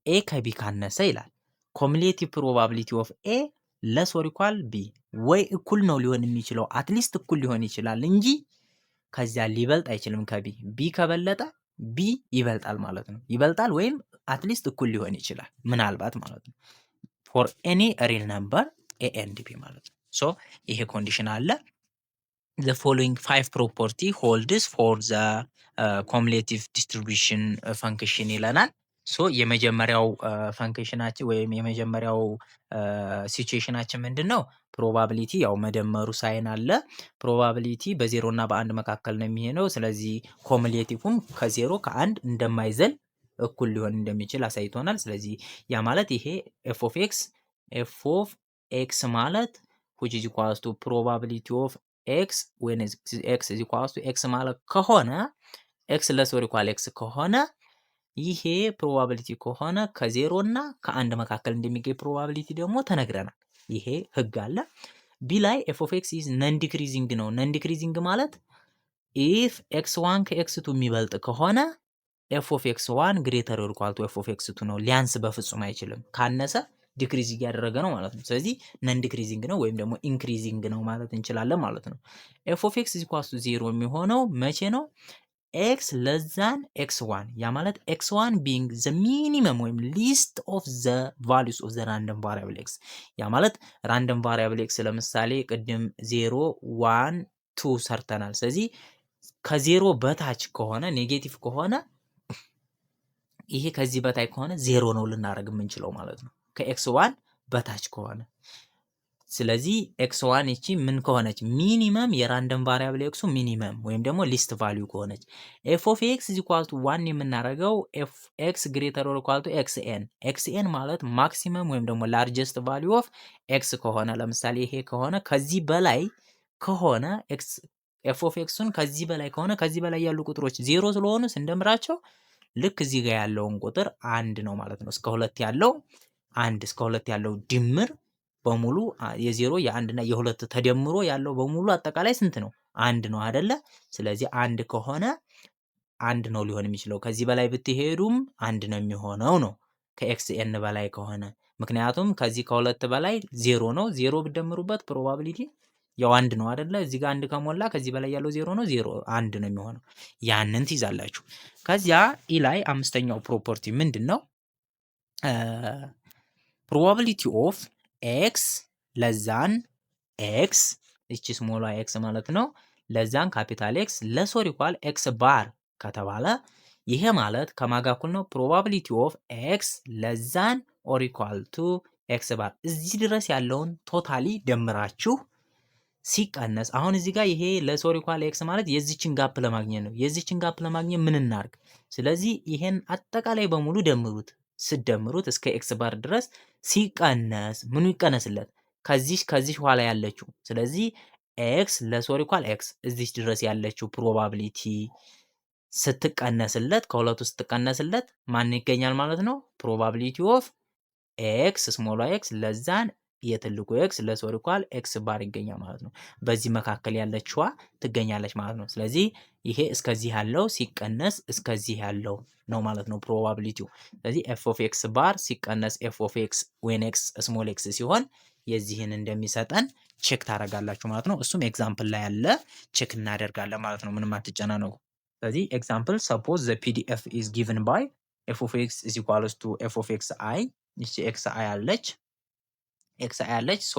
ኤ ከቢ ካነሰ ይላል ኮሙሌቲቭ ፕሮባቢሊቲ ኦፍ ኤ ለስ ኦር ኢኳል ቢ ወይ እኩል ነው ሊሆን የሚችለው አትሊስት እኩል ሊሆን ይችላል እንጂ ከዚያ ሊበልጥ አይችልም። ከቢ ቢ ከበለጠ ቢ ይበልጣል ማለት ነው። ይበልጣል ወይም አትሊስት እኩል ሊሆን ይችላል ምናልባት ማለት ነው። ፎር ኤኒ ሪል ነምበር ኤ ኤንድ ቢ ማለት ነው። ሶ ይሄ ኮንዲሽን አለ። the following 5 property holds for the cumulative distribution function ይለናል። ሶ የመጀመሪያው ፈንክሽናችን ወይም የመጀመሪያው ሲቹዌሽናችን ምንድነው? ፕሮባቢሊቲ ያው መደመሩ ሳይን አለ። ፕሮባቢሊቲ በዜሮ እና በአንድ መካከል ነው የሚሄደው። ስለዚህ ኮሙሌቲቭም ከዜሮ ከአንድ እንደማይዘል እኩል ሊሆን እንደሚችል አሳይቶናል። ስለዚህ ያ ማለት ይሄ ኤፍ ኦፍ ኤክስ ማለት which is equals to probability of x when x is equals to x ማለት ከሆነ x less or equal x ከሆነ ይሄ ፕሮባቢሊቲ ከሆነ ከዜሮ እና ከአንድ መካከል እንደሚገኝ ፕሮባቢሊቲ ደግሞ ተነግረናል። ይሄ ህግ አለ። ቢ ላይ ኤፍ ኦፍ ኤክስ ኢዝ ነን ዲክሪዚንግ ነው። ነን ዲክሪዚንግ ማለት ኢፍ ኤክስ ዋን ከኤክስ ቱ የሚበልጥ ከሆነ ኤፍ ኦፍ ኤክስ ዋን ግሬተር ኦር ኢኳል ቱ ኤፍ ኦፍ ኤክስ ቱ ነው። ሊያንስ በፍጹም አይችልም። ካነሰ ዲክሪዝ እያደረገ ነው ማለት ነው። ስለዚህ ነን ዲክሪዚንግ ነው ወይም ደግሞ ኢንክሪዚንግ ነው ማለት እንችላለን ማለት ነው። ኤፍ ኦፍ ኤክስ ኢኳልስ ቱ 0 የሚሆነው መቼ ነው? ኤክስ ለዛን ኤክስ ዋን፣ ያ ማለት ኤክስ ዋን ቢንግ ዘ ሚኒመም ወይም ሊስት ኦፍ ዘ ቫሉስ ኦፍ ዘ ራንደም ቫሪያብል ኤክስ። ያ ማለት ራንደም ቫሪያብል ኤክስ ለምሳሌ ቅድም 0 1 2 ሰርተናል። ስለዚህ ከዜሮ በታች ከሆነ ኔጌቲቭ ከሆነ ይሄ ከዚህ በታይ ከሆነ 0 ነው ልናደርግ የምንችለው ማለት ነው፣ ከኤክስ ዋን በታች ከሆነ። ስለዚህ ኤክስ ዋን እቺ ምን ከሆነች ሚኒመም የራንደም ቫሪያብል ኤክሱ ሚኒመም ወይም ደግሞ ሊስት ቫልዩ ከሆነች ኤፍ ኦፍ ኤክስ ኢዝ ኢኳል ቱ 1 የምናደርገው ኤፍ ኤክስ ግሬተር ኦር ኢኳል ቱ ኤክስ ኤን። ኤክስ ኤን ማለት ማክሲመም ወይም ደግሞ ላርጀስት ቫልዩ ኦፍ ኤክስ ከሆነ ለምሳሌ ይሄ ከሆነ ከዚህ በላይ ከሆነ ኤክስ ኤፍ ኦፍ ኤክሱን ከዚህ በላይ ከሆነ ከዚህ በላይ ያሉ ቁጥሮች 0 ስለሆኑ ስንደምራቸው ልክ እዚህ ጋር ያለውን ቁጥር አንድ ነው ማለት ነው። እስከ 2 ያለው አንድ እስከ 2 ያለው ድምር በሙሉ የዜሮ የአንድና የሁለት ተደምሮ ያለው በሙሉ አጠቃላይ ስንት ነው? አንድ ነው አይደለ? ስለዚህ አንድ ከሆነ አንድ ነው ሊሆን የሚችለው። ከዚህ በላይ ብትሄዱም አንድ ነው የሚሆነው ነው ከኤክስ ኤን በላይ ከሆነ። ምክንያቱም ከዚህ ከሁለት በላይ 0 ነው። 0 ብትደምሩበት ፕሮባቢሊቲ ያው አንድ ነው አይደለ? እዚህ ጋር አንድ ከሞላ ከዚህ በላይ ያለው 0 ነው። 0 አንድ ነው የሚሆነው። ያንን ትይዛላችሁ። ከዚያ ኢ ላይ አምስተኛው ፕሮፐርቲ ምንድነው? ፕሮባቢሊቲ ኦፍ ኤክስ ለዛን ኤክስ እቺ ስሞላ ኤክስ ማለት ነው ለዛን ካፒታል ኤክስ ለሶር ኢኳል ኤክስ ባር ከተባለ ይሄ ማለት ከማጋ እኩል ነው ፕሮባቢሊቲ ኦፍ ኤክስ ለዛን ኦር ኢኳል ቱ ኤክስ ባር። እዚህ ድረስ ያለውን ቶታሊ ደምራችሁ ሲቀነስ አሁን እዚህ ጋር ይሄ ለሶር ኢኳል ኤክስ ማለት የዚችን ጋፕ ለማግኘት ነው። የዚችን ጋፕ ለማግኘት ምን እናርግ? ስለዚህ ይሄን አጠቃላይ በሙሉ ደምሩት። ስደምሩት እስከ ኤክስ ባር ድረስ ሲቀነስ ምኑ ይቀነስለት? ከዚህ ኋላ ያለችው። ስለዚህ ኤክስ ለሶር ኢኳል ኤክስ እዚህ ድረስ ያለችው ፕሮባቢሊቲ ስትቀነስለት ከሁለቱ ስትቀነስለት ማን ይገኛል ማለት ነው? ፕሮባቢሊቲ ኦፍ ኤክስ ስሞሏ ኤክስ ለዛን የትልቁ ኤክስ ለሶር ኢኳል ኤክስ ባር ይገኛል ማለት ነው። በዚህ መካከል ያለችዋ ትገኛለች ማለት ነው። ስለዚህ ይሄ እስከዚህ ያለው ሲቀነስ እስከዚህ ያለው ነው ማለት ነው ፕሮባቢሊቲው። ስለዚህ ኤፍ ኦፍ ኤክስ ባር ሲቀነስ ኤፍ ኦፍ ኤክስ ዌን ኤክስ ስሞል ኤክስ ሲሆን የዚህን እንደሚሰጠን ቼክ ታደርጋላችሁ ማለት ነው። እሱም ኤግዛምፕል ላይ ያለ ቼክ እናደርጋለን ማለት ነው። ምንም አትጨናነቁ። ስለዚህ ኤግዛምፕል ሰፖዝ ዘ ፒዲኤፍ ኢዝ ጊቨን ባይ ኤፍ ኦፍ ኤክስ ኢዝ ኢኳልስ ቱ ኤፍ ኦፍ ኤክስ አይ። ይቺ ኤክስ አይ አለች ኤክስ አይ አለች። ሶ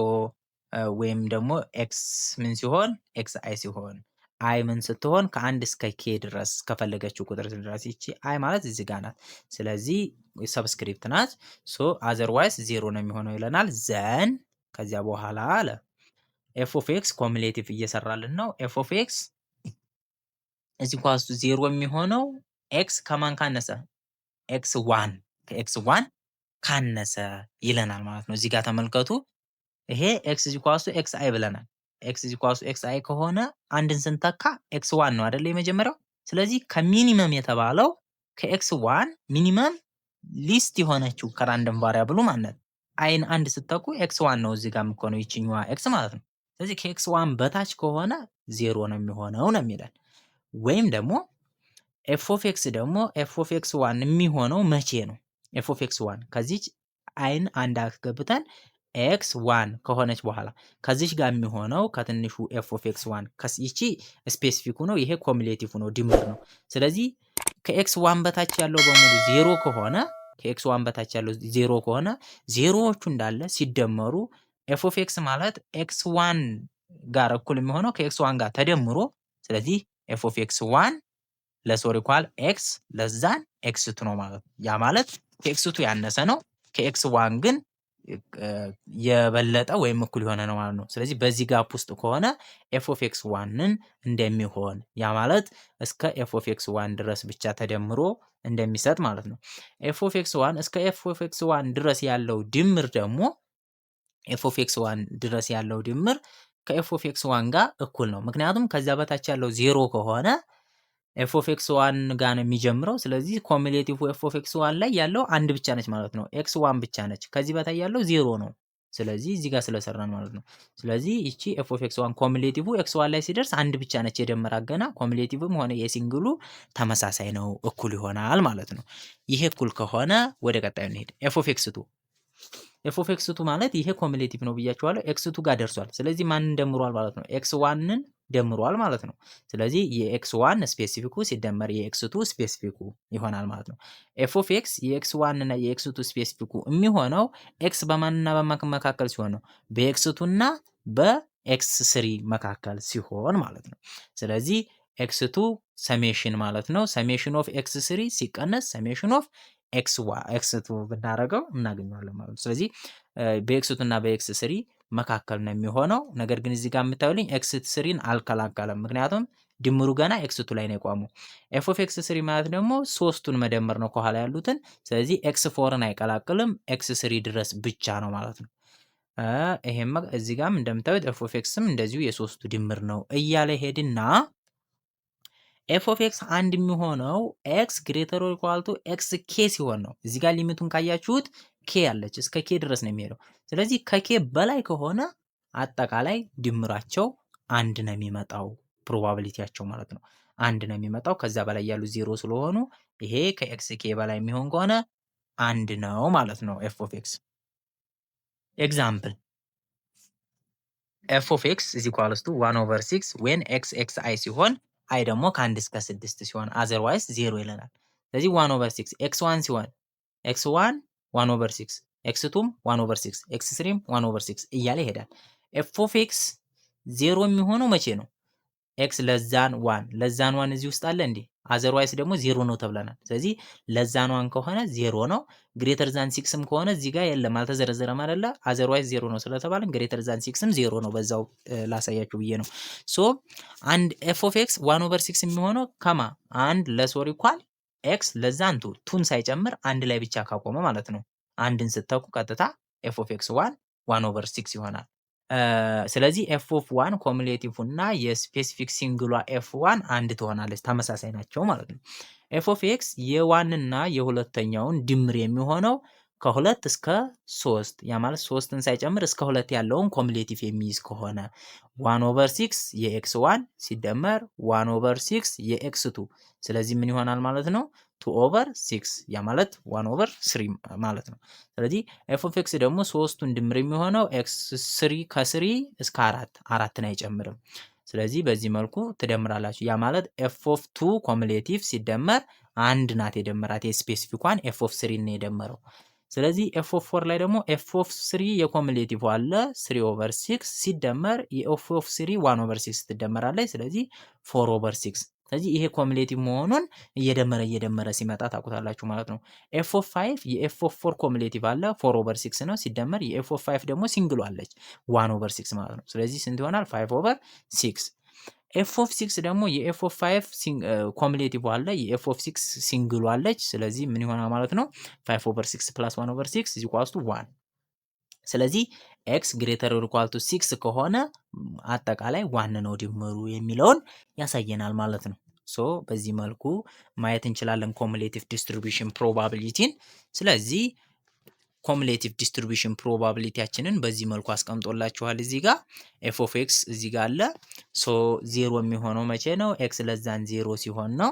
ወይም ደግሞ ኤክስ ምን ሲሆን ኤክስ አይ ሲሆን አይ ምን ስትሆን ከአንድ እስከ ኬ ድረስ ከፈለገችው ቁጥር ድረስ ይቺ አይ ማለት እዚህ ጋር ናት። ስለዚህ ሰብስክሪፕት ናት። ሶ አዘርዋይስ 0 ነው የሚሆነው ይለናል። ዘን ከዚያ በኋላ አለ ኤፍ ኦፍ ኤክስ ኮሙሌቲቭ እየሰራልን ነው። ኤፍ ኦፍ ኤክስ እዚህ ኳስ 0 የሚሆነው ኤክስ ከማን ካነሰ? ኤክስ 1 ከኤክስ 1 ካነሰ ይለናል ማለት ነው። እዚህ ጋር ተመልከቱ። ይሄ ኤክስ ኢኳልስ ቱ ኤክስ አይ ብለናል። ኤክስ ኢኳልስ ቱ ኤክስ አይ ከሆነ አንድን ስንተካ ኤክስ 1 ነው አይደለ የመጀመሪያው። ስለዚህ ከሚኒመም የተባለው ከኤክስ 1 ሚኒመም ሊስት የሆነችው ከራንደም ቫሪያብሉ ማለት አይን አንድ ስተኩ ኤክስ 1 ነው እዚህ ጋር የምትሆነው ይችኛዋ ኤክስ ማለት ነው። ስለዚህ ከኤክስ 1 በታች ከሆነ 0 ነው የሚሆነው ነው የሚለን። ወይም ደግሞ ኤፍ ኦፍ ኤክስ ደግሞ ኤፍ ኦፍ ኤክስ 1 የሚሆነው መቼ ነው? ኤፍ ኦፍ ኤክስ 1 ከዚች አይን አንድ አስገብተን ኤክስ 1 ከሆነች በኋላ ከዚች ጋር የሚሆነው ከትንሹ ኤፍ ኦፍ ኤክስ 1 ይቺ ስፔሲፊኩ ነው፣ ይሄ ኮሙሌቲቭ ነው፣ ድምር ነው። ስለዚህ ከኤክስ 1 በታች ያለው በሙሉ 0 ከሆነ ከኤክስ 1 በታች ያለው 0 ከሆነ ዜሮዎቹ እንዳለ ሲደመሩ ኤፍ ኦፍ ኤክስ ማለት ኤክስ 1 ጋር እኩል የሚሆነው ከኤክስ 1 ጋር ተደምሮ ስለዚህ ኤፍ ኦፍ ኤክስ 1 ለሶር ኢኳል ኤክስ ለዛን ኤክስ ቱ ነው ማለት ነው። ያ ማለት ከኤክስ ቱ ያነሰ ነው፣ ከኤክስ 1 ግን የበለጠ ወይም እኩል የሆነ ነው ማለት ነው። ስለዚህ በዚህ ጋፕ ውስጥ ከሆነ ኤፍ ኦፍ ኤክስ 1ን እንደሚሆን ያ ማለት እስከ ኤፍ ኦፍ ኤክስ 1 ድረስ ብቻ ተደምሮ እንደሚሰጥ ማለት ነው። ኤፍ ኦፍ ኤክስ 1 እስከ ኤፍ ኦፍ ኤክስ 1 ድረስ ያለው ድምር ደግሞ ኤፍ ኦፍ ኤክስ 1 ድረስ ያለው ድምር ከኤፍ ኦፍ ኤክስ 1 ጋር እኩል ነው። ምክንያቱም ከዛ በታች ያለው 0 ከሆነ ኤፍ ኦፍ ኤክስ 1 ጋር ነው የሚጀምረው። ስለዚህ ኮሙሌቲቭ ኤፍ ኦፍ ኤክስ 1 ላይ ያለው አንድ ብቻ ነች ማለት ነው፣ ኤክስ 1 ብቻ ነች። ከዚህ በታይ ያለው 0 ነው። ስለዚህ እዚህ ጋር ስለሰራን ማለት ነው። ስለዚህ ይቺ ኤፍ ኦፍ ኤክስ ዋን ኮሙሌቲቭ ኤክስ ዋን ላይ ሲደርስ አንድ ብቻ ነች የደመራት ገና። ኮሙሌቲቭም ሆነ የሲንግሉ ተመሳሳይ ነው፣ እኩል ይሆናል ማለት ነው። ይሄ እኩል ከሆነ ወደ ቀጣዩ እንሄድ። ኤፍ ኦፍ ኤክስ ቱ ኤፍ ኦፍ ኤክስ ቱ ማለት ይሄ ኮሙሌቲቭ ነው ብያቸዋለሁ። ኤክስ ቱ ጋር ደርሷል። ስለዚህ ማንን ደምሯል ማለት ነው? ኤክስ ዋንን ደምሯል ማለት ነው። ስለዚህ የኤክስ ዋን ስፔሲፊኩ ሲደመር የኤክስ ቱ ስፔሲፊኩ ይሆናል ማለት ነው። ኤፍ ኦፍ ኤክስ የኤክስ ዋን እና የኤክስ ቱ ስፔሲፊኩ የሚሆነው ኤክስ በማንና በማን መካከል ሲሆን ነው? በኤክስ ቱ እና በኤክስ ስሪ መካከል ሲሆን ማለት ነው። ስለዚህ ኤክስ ቱ ሰሜሽን ማለት ነው። ሰሜሽን ኦፍ ኤክስ ስሪ ሲቀነስ ሰሜሽን ኦፍ ኤክስ ቱ ብናደርገው እናገኘዋለን ማለት ነው። ስለዚህ በኤክስ ቱ እና በኤክስ ስሪ መካከል ነው የሚሆነው። ነገር ግን እዚህ ጋር የምታዩልኝ ኤክስ ስሪን አልከላከለም፣ ምክንያቱም ድምሩ ገና ኤክስ ቱ ላይ ነው የቆመው። ኤፍ ኦፍ ኤክስ ስሪ ማለት ደግሞ ሶስቱን መደመር ነው ከኋላ ያሉትን። ስለዚህ ኤክስ ፎርን አይቀላቅልም፣ ኤክስ ስሪ ድረስ ብቻ ነው ማለት ነው። ይሄም እዚህ ጋርም እንደምታዩት ኤፍ ኦፍ ኤክስም እንደዚሁ የሶስቱ ድምር ነው እያለ ሄድና ኤፍ ኦፍ ኤክስ አንድ የሚሆነው ኤክስ ግሬተር ኦር ኢኳል ቱ ኤክስ ኬ ሲሆን ነው። እዚህ ጋር ሊሚቱን ካያችሁት ኬ አለች፣ እስከ ኬ ድረስ ነው የሚሄደው። ስለዚህ ከኬ በላይ ከሆነ አጠቃላይ ድምራቸው አንድ ነው የሚመጣው፣ ፕሮባቢሊቲያቸው ማለት ነው አንድ ነው የሚመጣው። ከዛ በላይ ያሉ ዜሮ ስለሆኑ ይሄ ከኤክስ ኬ በላይ የሚሆን ከሆነ አንድ ነው ማለት ነው ኤፍ ኦፍ ኤክስ። ኤግዛምፕል ኤፍ ኦፍ ኤክስ ኢዝ ኢኳልስ ቱ 1 ኦቨር 6 ዌን ኤክስ ኤክስ አይ ሲሆን አይ ደግሞ ከአንድ እስከ 6 ሲሆን አዘርዋይስ ዜሮ ይለናል። ስለዚህ 1 ኦቨር 6 ኤክስ 1 ሲሆን ኤክስ 1 1 ኦቨር 6 ኤክስ 2 1 ኦቨር 6 ኤክስ 3 1 ኦቨር 6 እያለ ይሄዳል። ኤፍ ኦፍ ኤክስ ዜሮ የሚሆነው መቼ ነው? ኤክስ ለዛን 1 ለዛን 1 እዚህ ውስጥ አለ እንዴ? አዘርዋይስ ደግሞ ዜሮ ነው ተብለናል። ስለዚህ ለዛን 1 ከሆነ ዜሮ ነው። ግሬተር ዛን 6ም ከሆነ እዚህ ጋር የለም አልተዘረዘረም አይደለ? አዘርዋይስ ዜሮ ነው ስለተባለን ግሬተር ዛን 6ም ዜሮ ነው። በዛው ላሳያችሁ ብዬ ነው። ሶ አንድ ኤፍ ኦፍ ኤክስ 1 ኦቨር 6 የሚሆነው ከማ አንድ ለሶሪ ኳል ኤክስ ለዛን ቱን ሳይጨምር አንድ ላይ ብቻ ካቆመ ማለት ነው። አንድን ስተኩ ቀጥታ ኤፍ ኦፍ ኤክስ 1 ኦቨር 6 ይሆናል። ስለዚህ ኤፍ ኦፍ 1 ኮሙሌቲቭ እና የስፔሲፊክ ሲንግሏ ኤፍ 1 አንድ ትሆናለች፣ ተመሳሳይ ናቸው ማለት ነው። ኤፍ ኦፍ ኤክስ የዋን እና የሁለተኛውን ድምር የሚሆነው ከሁለት እስከ 3 ያ ማለት 3ን ሳይጨምር እስከ 2 ያለውን ኮሙሌቲቭ የሚይዝ ከሆነ 1 ኦቨር 6 የኤክስ 1 ሲደመር 1 ኦቨር 6 የኤክስ 2 ስለዚህ ምን ይሆናል ማለት ነው? 2 ኦቨር 6 ያ ማለት 1 ኦቨር 3 ማለት ነው። ስለዚህ ኤፍ ኦፍ ኤክስ ደግሞ ሶስቱን ድምር የሚሆነው ኤክስ 3 ከ3 እስከ 4 4ን አይጨምርም። ስለዚህ በዚህ መልኩ ትደምራላችሁ። ያ ማለት ኤፍ ኦፍ 2 ኮሙሌቲቭ ሲደመር አንድ ናት የደመራት የስፔሲፊኳን ኤፍ ኦፍ 3 ነው የደመረው። ስለዚህ ኤፍ ኦፍ 4 ላይ ደግሞ ኤፍ ኦፍ 3 የኮሙሌቲቭ አለ 3 ኦቨር 6 ሲደመር የኤፍ ኦፍ 3 1 ኦቨር 6 ትደመራለች። ስለዚህ 4 ኦቨር 6 ስለዚህ ይሄ ኮሙሌቲቭ መሆኑን እየደመረ ሲመጣ ታውቁታላችሁ ማለት ነው። ኤፍ ኦፍ 5 የኤፍ ኦፍ 4 ኮሙሌቲቭ አለ 4 ኦቨር 6 ነው ሲደመር የኤፍ ኦፍ 5 ደግሞ ሲንግሉ አለች 1 ኦቨር 6 ማለት ነው። ስለዚህ ስንት ይሆናል? 5 ኦቨር 6። ኤፍ ኦፍ 6 ደግሞ የኤፍ ኦፍ 5 ኮሙሌቲቭ አለ የኤፍ ኦፍ 6 ሲንግሉ አለች። ስለዚህ ምን ይሆናል ማለት ነው? 5 ኦቨር 6 ፕላስ 1 ኦቨር 6 ኢዝ ኢኳልስ ቱ 1። ስለዚህ ኤክስ ግሬተር ኦር ኢኳል ቱ 6 ከሆነ አጠቃላይ 1 ነው ድምሩ የሚለውን ያሳየናል ማለት ነው። ሶ በዚህ መልኩ ማየት እንችላለን ኮሙሌቲቭ ዲስትሪቢዩሽን ፕሮባቢሊቲን። ስለዚህ ኮሙሌቲቭ ዲስትሪቢዩሽን ፕሮባቢሊቲያችንን በዚህ መልኩ አስቀምጦላችኋል። እዚህ ጋር ኤፍ ኦፍ ኤክስ እዚህ ጋር አለ። ሶ ዜሮ የሚሆነው መቼ ነው? ኤክስ ለዛን ዜሮ ሲሆን ነው።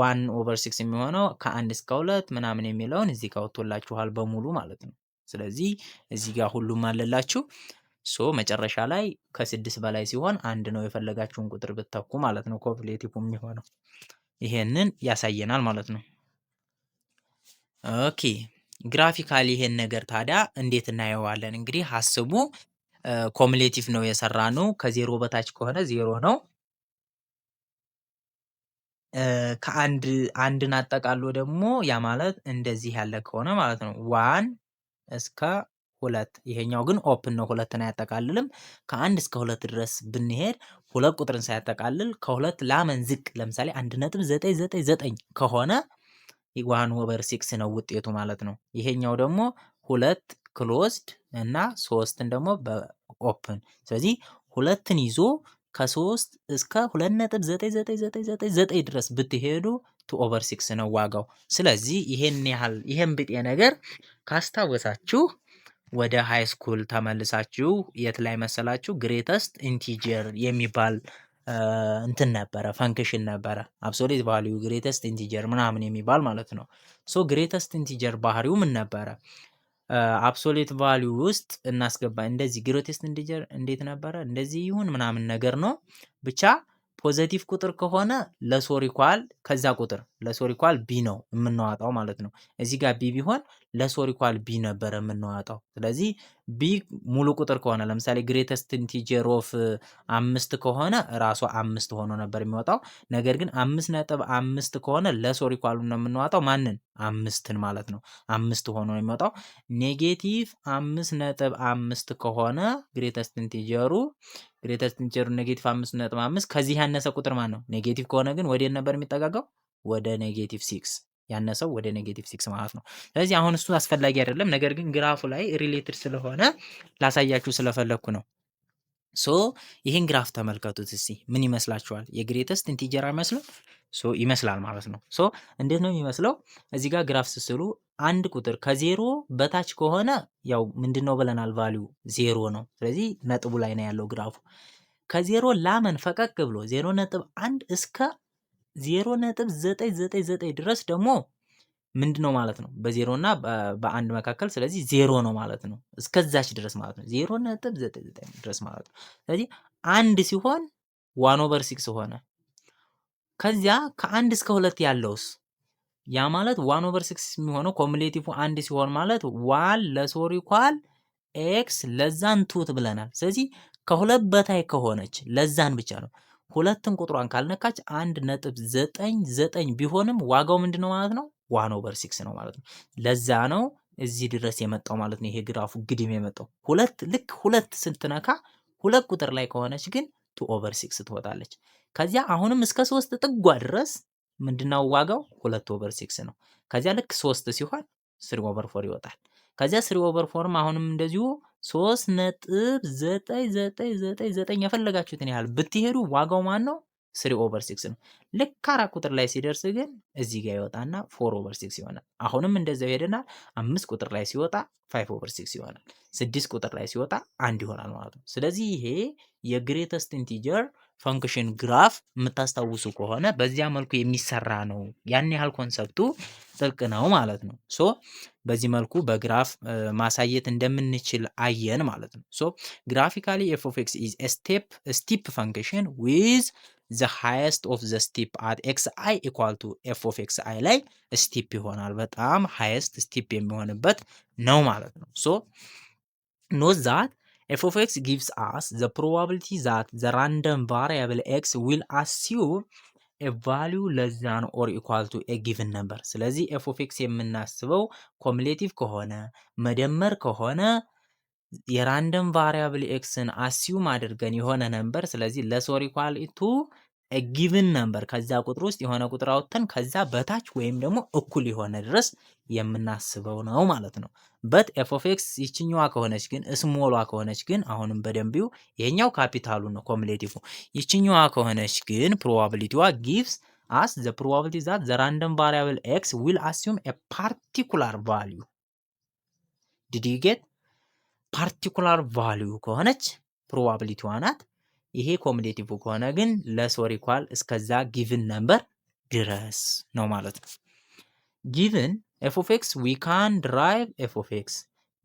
1 ኦቨር 6 የሚሆነው ከ1 እስከ 2 ምናምን የሚለውን እዚህ ጋር ወጥቶላችኋል በሙሉ ማለት ነው። ስለዚህ እዚህ ጋር ሁሉም አለላችሁ። ሶ መጨረሻ ላይ ከ6 በላይ ሲሆን አንድ ነው የፈለጋችሁን ቁጥር ብትተኩ ማለት ነው ኮሙሌቲቭ የሚሆነው። ይሄንን ያሳየናል ማለት ነው። ኦኬ ግራፊካሊ ይሄን ነገር ታዲያ እንዴት እናየዋለን? እንግዲህ አስቡ ኮሙሌቲቭ ነው የሰራነው። ከዜሮ በታች ከሆነ ዜሮ ነው። አንድን አጠቃሎ ደግሞ ያ ማለት እንደዚህ ያለ ከሆነ ማለት ነው 1 እስከ 2 ይሄኛው ግን ኦፕን ነው፣ ሁለትን አያጠቃልልም። ከ1 እስከ 2 ድረስ ብንሄድ ሁለት ቁጥርን ሳያጠቃልል ከሁለት ላመን ዝቅ ለምሳሌ 1.999 ከሆነ 1 ኦቨር 6 ነው ውጤቱ ማለት ነው። ይሄኛው ደግሞ 2 ክሎዝድ እና 3ን ደግሞ በኦፕን ስለዚህ ሁለትን ይዞ ከ3 እስከ 2.99999 ድረስ ብትሄዱ 2 ኦቨር 6 ነው ዋጋው። ስለዚህ ይሄን ብጤ ነገር ካስታወሳችሁ ወደ ሃይ ስኩል ተመልሳችሁ የት ላይ መሰላችሁ? ግሬተስት ኢንቲጀር የሚባል እንትን ነበረ፣ ፈንክሽን ነበረ። አብሶሉት ቫልዩ ግሬተስት ኢንቲጀር ምናምን የሚባል ማለት ነው። ሶ ግሬተስት ኢንቲጀር ባህሪው ምን ነበረ? አብሶሉት ቫልዩ ውስጥ እናስገባ። እንደዚህ ግሬተስት ኢንቲጀር እንዴት ነበረ? እንደዚህ ይሁን ምናምን ነገር ነው ብቻ ፖዘቲቭ ቁጥር ከሆነ ለሶር ኢኳል ከዛ ቁጥር ለሶር ኢኳል ቢ ነው የምናዋጣው ማለት ነው። እዚህ ጋር ቢ ቢሆን ለሶር ኢኳል ቢ ነበር የምናዋጣው። ስለዚህ ቢ ሙሉ ቁጥር ከሆነ ለምሳሌ ግሬተስት ኢንቲጀር ኦፍ 5 ከሆነ ራሷ 5 ሆኖ ነበር የሚወጣው። ነገር ግን 5.5 ከሆነ ለሶር ኢኳል ነው የምናዋጣው ማንን? 5ን ማለት ነው። 5 ሆኖ ነው የሚወጣው። ኔጌቲቭ 5.5 ከሆነ ግሬተስት ኢንቲጀሩ ኔጌቲቭ 5.5 ከዚህ ያነሰ ቁጥር ማን ነው? ኔጌቲቭ ከሆነ ግን ወዴት ነበር የሚጠጋጋው? ወደ ኔጌቲቭ 6 ያነሰው ወደ ኔጌቲቭ 6 ማለት ነው። ስለዚህ አሁን እሱ አስፈላጊ አይደለም፣ ነገር ግን ግራፉ ላይ ሪሌትድ ስለሆነ ላሳያችሁ ስለፈለኩ ነው። ሶ ይህን ግራፍ ተመልከቱት እስቲ ምን ይመስላችኋል? የግሬተስት ኢንቲጀር አይመስልም? ሶ ይመስላል ማለት ነው። ሶ እንዴት ነው የሚመስለው? እዚህ ጋር ግራፍ ስስሉ አንድ ቁጥር ከዜሮ በታች ከሆነ ያው ምንድነው ብለናል? ቫልዩ ዜሮ ነው። ስለዚህ ነጥቡ ላይ ነው ያለው ግራፉ። ከዜሮ ላመን ፈቀቅ ብሎ 0.1 እስከ 0.999 ድረስ ደግሞ ምንድነው ማለት ነው? በዜሮ እና በአንድ መካከል ስለዚህ ዜሮ ነው ማለት ነው። እስከዛች ድረስ ማለት ነው 0.99 ድረስ ማለት ነው። ስለዚህ አንድ ሲሆን 1/6 ሆነ። ከዚያ ከአንድ እስከ ሁለት ያለውስ ያ ማለት 1/6 የሚሆነው ኮሙሌቲቭ አንድ ሲሆን ማለት ዋን ለሶር ኢኳል ኤክስ ለዛን ቱት ብለናል። ስለዚህ ከሁለት በታይ ከሆነች ለዛን ብቻ ነው። ሁለትን ቁጥሯን ካልነካች 1.99 ቢሆንም ዋጋው ምንድነው ማለት ነው? 1/6 ነው ማለት ነው። ለዛ ነው እዚህ ድረስ የመጣው ማለት ነው። ይሄ ግራፉ ግድም የመጣው ልክ ሁለት ስትነካ ሁለት ቁጥር ላይ ከሆነች ግን 2/6 ትወጣለች። ከዚያ አሁንም እስከ 3 ጥጓ ድረስ ምንድነው ዋጋው? 2/6 ነው። ከዚያ ልክ 3 ሲሆን 3/4 ይወጣል። ከዚያ 3/4 አሁንም እንደዚሁ 3.9999 የፈለጋችሁትን ያህል ብትሄዱ ዋጋው ማን ነው? 3/6 ነው። ልክ 4 ቁጥር ላይ ሲደርስ ግን እዚህ ጋር ይወጣና 4/6 ይሆናል። አሁንም እንደዛው ሄደና 5 ቁጥር ላይ ሲወጣ 5/6 ይሆናል። 6 ቁጥር ላይ ሲወጣ 1 ይሆናል ማለት ነው። ስለዚህ ይሄ የግሬተስት ኢንቲጀር ፈንክሽን ግራፍ የምታስታውሱ ከሆነ በዚያ መልኩ የሚሰራ ነው። ያን ያህል ኮንሰፕቱ ጥልቅ ነው ማለት ነው። ሶ በዚህ መልኩ በግራፍ ማሳየት እንደምንችል አየን ማለት ነው። ሶ ግራፊካሊ ኤፍ ኦፍ ኤክስ ኢዝ ኤ ስቲፕ ፈንክሽን ዊዝ ዘ ሃይስት ኦፍ ዘ ስቲፕ አት ኤክስ አይ ኢኳል ቱ ኤፍ ኦፍ ኤክስ አይ ላይ ስቲፕ ይሆናል። በጣም ሃይስት ስቲፕ የሚሆንበት ነው ማለት ነው። ሶ ኖት ዛት f of x gives us the probability that the random variable x will assume a value less than or equal to a given number። ስለዚህ f of x የምናስበው ኮሙሌቲቭ ከሆነ መደመር ከሆነ የራንደም ቫሪያብል ኤክስን አሲዩም አድርገን የሆነ ነምበር ስለዚህ less or equal to a given number ከዛ ቁጥር ውስጥ የሆነ ቁጥር አውጥተን ከዛ በታች ወይም ደግሞ እኩል የሆነ ድረስ የምናስበው ነው ማለት ነው። በት ኤፍ ኦፍ ኤክስ ይችኛዋ ከሆነች ግን ስሞሏ ከሆነች ግን አሁንም በደንቢው ይሄኛው ካፒታሉ ነው ኮሙሌቲቭ። ይችኛዋ ከሆነች ግን ፕሮባቢሊቲዋ ጊቭስ አስ ዘ ፕሮባቢሊቲ ዛት ዘ ራንደም ቫሪያብል ኤክስ ዊል አሲዩም ኤ ፓርቲኩላር ቫልዩ። ዲድ ዩ ጌት? ፓርቲኩላር ቫልዩ ከሆነች ፕሮባቢሊቲዋ ናት። ይሄ ኮሙሌቲቭ ከሆነ ግን ለስ ኦር ኢኳል እስከዛ ጊቭን ነምበር ድረስ ነው ማለት ነው። ጊቭን ኤፍ ኦፍ ኤክስ ዊ ካን ድራይቭ ኤፍ ኦፍ ኤክስ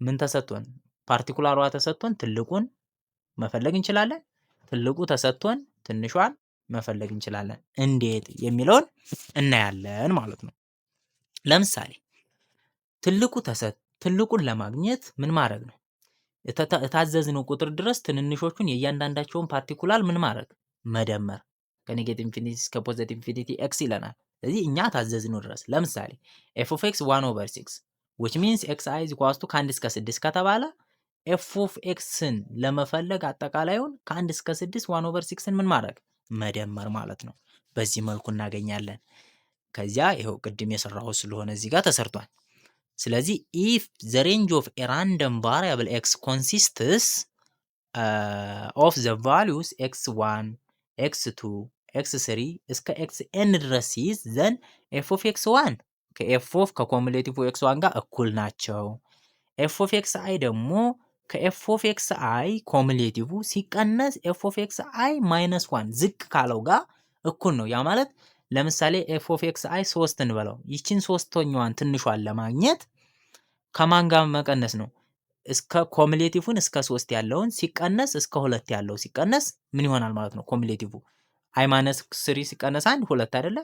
ምን ተሰጥቶን? ፓርቲኩላሯ ተሰጥቶን ትልቁን መፈለግ እንችላለን። ትልቁ ተሰጥቶን ትንሿን መፈለግ እንችላለን። እንዴት የሚለውን እናያለን ማለት ነው። ለምሳሌ ትልቁን ለማግኘት ምን ማድረግ ነው? የታዘዝነው ቁጥር ድረስ ትንንሾቹን የእያንዳንዳቸውን ፓርቲኩላር ምን ማድረግ? መደመር። ከኔጌቲቭ ኢንፊኒቲ እስከ ፖዚቲቭ ኢንፊኒቲ ኤክስ ይለናል። ስለዚህ እኛ ታዘዝነው ድረስ ለምሳሌ ኤፍ ኦፍ ኤክስ 1/6 which means ኤክስ አይ is equals to ከ1 እስከ 6 ከተባለ ኤፍ ኦፍ ኤክስን ለመፈለግ አጠቃላዩን ከ1 እስከ 6 1/6ን ምን ማድረግ? መደመር ማለት ነው። በዚህ መልኩ እናገኛለን። ከዚያ ይኸው ቅድም የሰራሁት ስለሆነ እዚህ ጋር ተሰርቷል። ስለዚህ if the range of a random variable x consists of the values x1 x2 x3 እስከ xn ድረስ ሲይዝ then f of x1 ከኮሙሌቲቭ x1 ጋር እኩል ናቸው። ኤፍ ኦፍ ኤክስ አይ ደግሞ ከኤፍ ኦፍ ኤክስ አይ ኮሙሌቲቭ ሲቀነስ ኤፍ ኦፍ ኤክስ አይ ማይነስ 1 ዝቅ ካለው ጋር እኩል ነው። ያ ማለት ለምሳሌ ኤፍ ኦፍ ኤክስ አይ 3 እንበለው። ይችን ሶስተኛዋን ትንሿን ለማግኘት ከማን ጋር መቀነስ ነው? እስከ ኮሙሌቲቭን እስከ 3 ያለውን ሲቀነስ እስከ 2 ያለው ሲቀነስ ምን ይሆናል ማለት ነው? ኮሙሌቲቭ አይ ማይነስ 3 ሲቀነስ 1 2 አይደለ?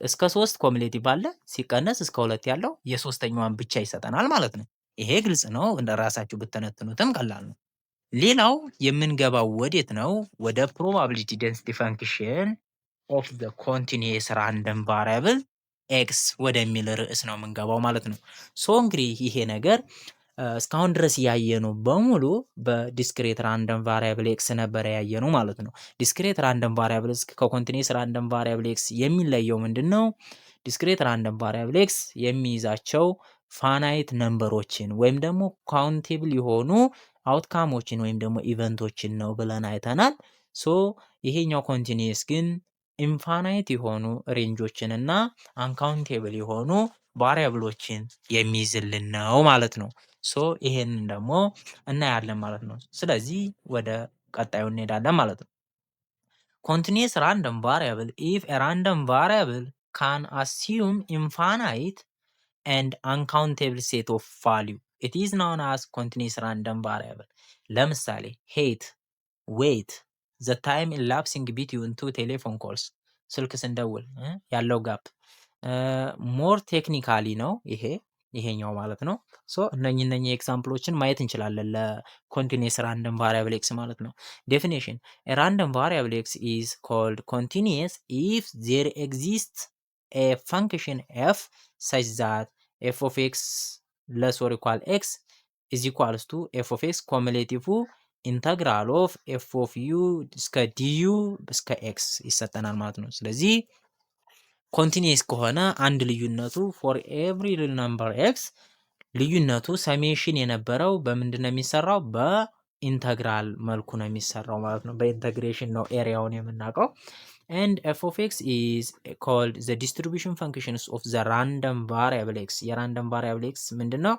እስከ 3 ኮሙሌቲቭ አለ ሲቀነስ እስከ 2 ያለው የሶስተኛዋን ብቻ ይሰጠናል ማለት ነው። ይሄ ግልጽ ነው። እንደራሳችሁ ብትነትኑትም ቀላል ነው። ሌላው የምንገባው ወዴት ነው? ወደ ፕሮባቢሊቲ ዴንሲቲ ፈንክሽን ኦፍ ዘ ኮንቲኒየስ ራንደም ቫሪያብል ኤክስ ወደሚል ርዕስ ነው የምንገባው ማለት ነው። ሶ እንግዲህ ይሄ ነገር እስካሁን ድረስ ያየነው በሙሉ በዲስክሬት ራንደም ቫሪያብል ኤክስ ነበረ ያየነው ማለት ነው። ዲስክሬት ራንደም ቫሪያብል ከኮንቲኒየስ ራንደም ቫሪያብል ኤክስ የሚለየው ምንድን ነው? ዲስክሬት ራንደም ቫሪያብል ኤክስ የሚይዛቸው ፋናይት ነምበሮችን ወይም ደግሞ ካውንቴብል የሆኑ አውትካሞችን ወይም ደግሞ ኢቨንቶችን ነው ብለን አይተናል። ሶ ይሄኛው ኮንቲኒየስ ግን ኢንፋናይት የሆኑ ሬንጆችን እና አንካውንቴብል የሆኑ ቫሪያብሎችን የሚይዝልን ነው ማለት ነው። ሶ ይሄንን ደግሞ እናያለን ማለት ነው። ስለዚህ ወደ ቀጣዩ እንሄዳለን ማለት ነው። ኮንቲኒየስ ራንደም ቫሪያብል ኢፍ ኤ ራንደም ቫሪያብል ካን አሲዩም ኢንፋናይት and uncountable set of value it is known as continuous random variable። ለምሳሌ height weight the time elapsing between two telephone calls ስልክ ስንደውል ያለው ጋፕ ሞር ቴክኒካሊ ነው ይሄኛው ማለት ነው። ሶ እነኚህ ኤግዛምፕሎችን ማየት እንችላለን ለኮንቲኒየስ ራንደም ቫሪያብል ኤክስ ማለት ነው። ዴፊኒሽን a random variable x is called continuous if there exists a function f such that f of x less or equal x is equals to f of x cumulative ኢንተግራል ኦፍ ኤፍ ኦፍ ዩ እስከ ዲዩ እስከ ኤክስ ይሰጠናል ማለት ነው። ስለዚህ ኮንቲኒየስ ከሆነ አንድ ልዩነቱ ፎር ኤቭሪ ሪል ነምበር ኤክስ ልዩነቱ ሰሜሽን የነበረው በምንድን ነው የሚሰራው? በኢንተግራል መልኩ ነው የሚሰራው ማለት ነው። በኢንተግሬሽን ነው ኤሪያውን የምናውቀው። and f of x is called the distribution functions of the random variable x የራንደም ቫሪያብል ኤክስ ምንድነው?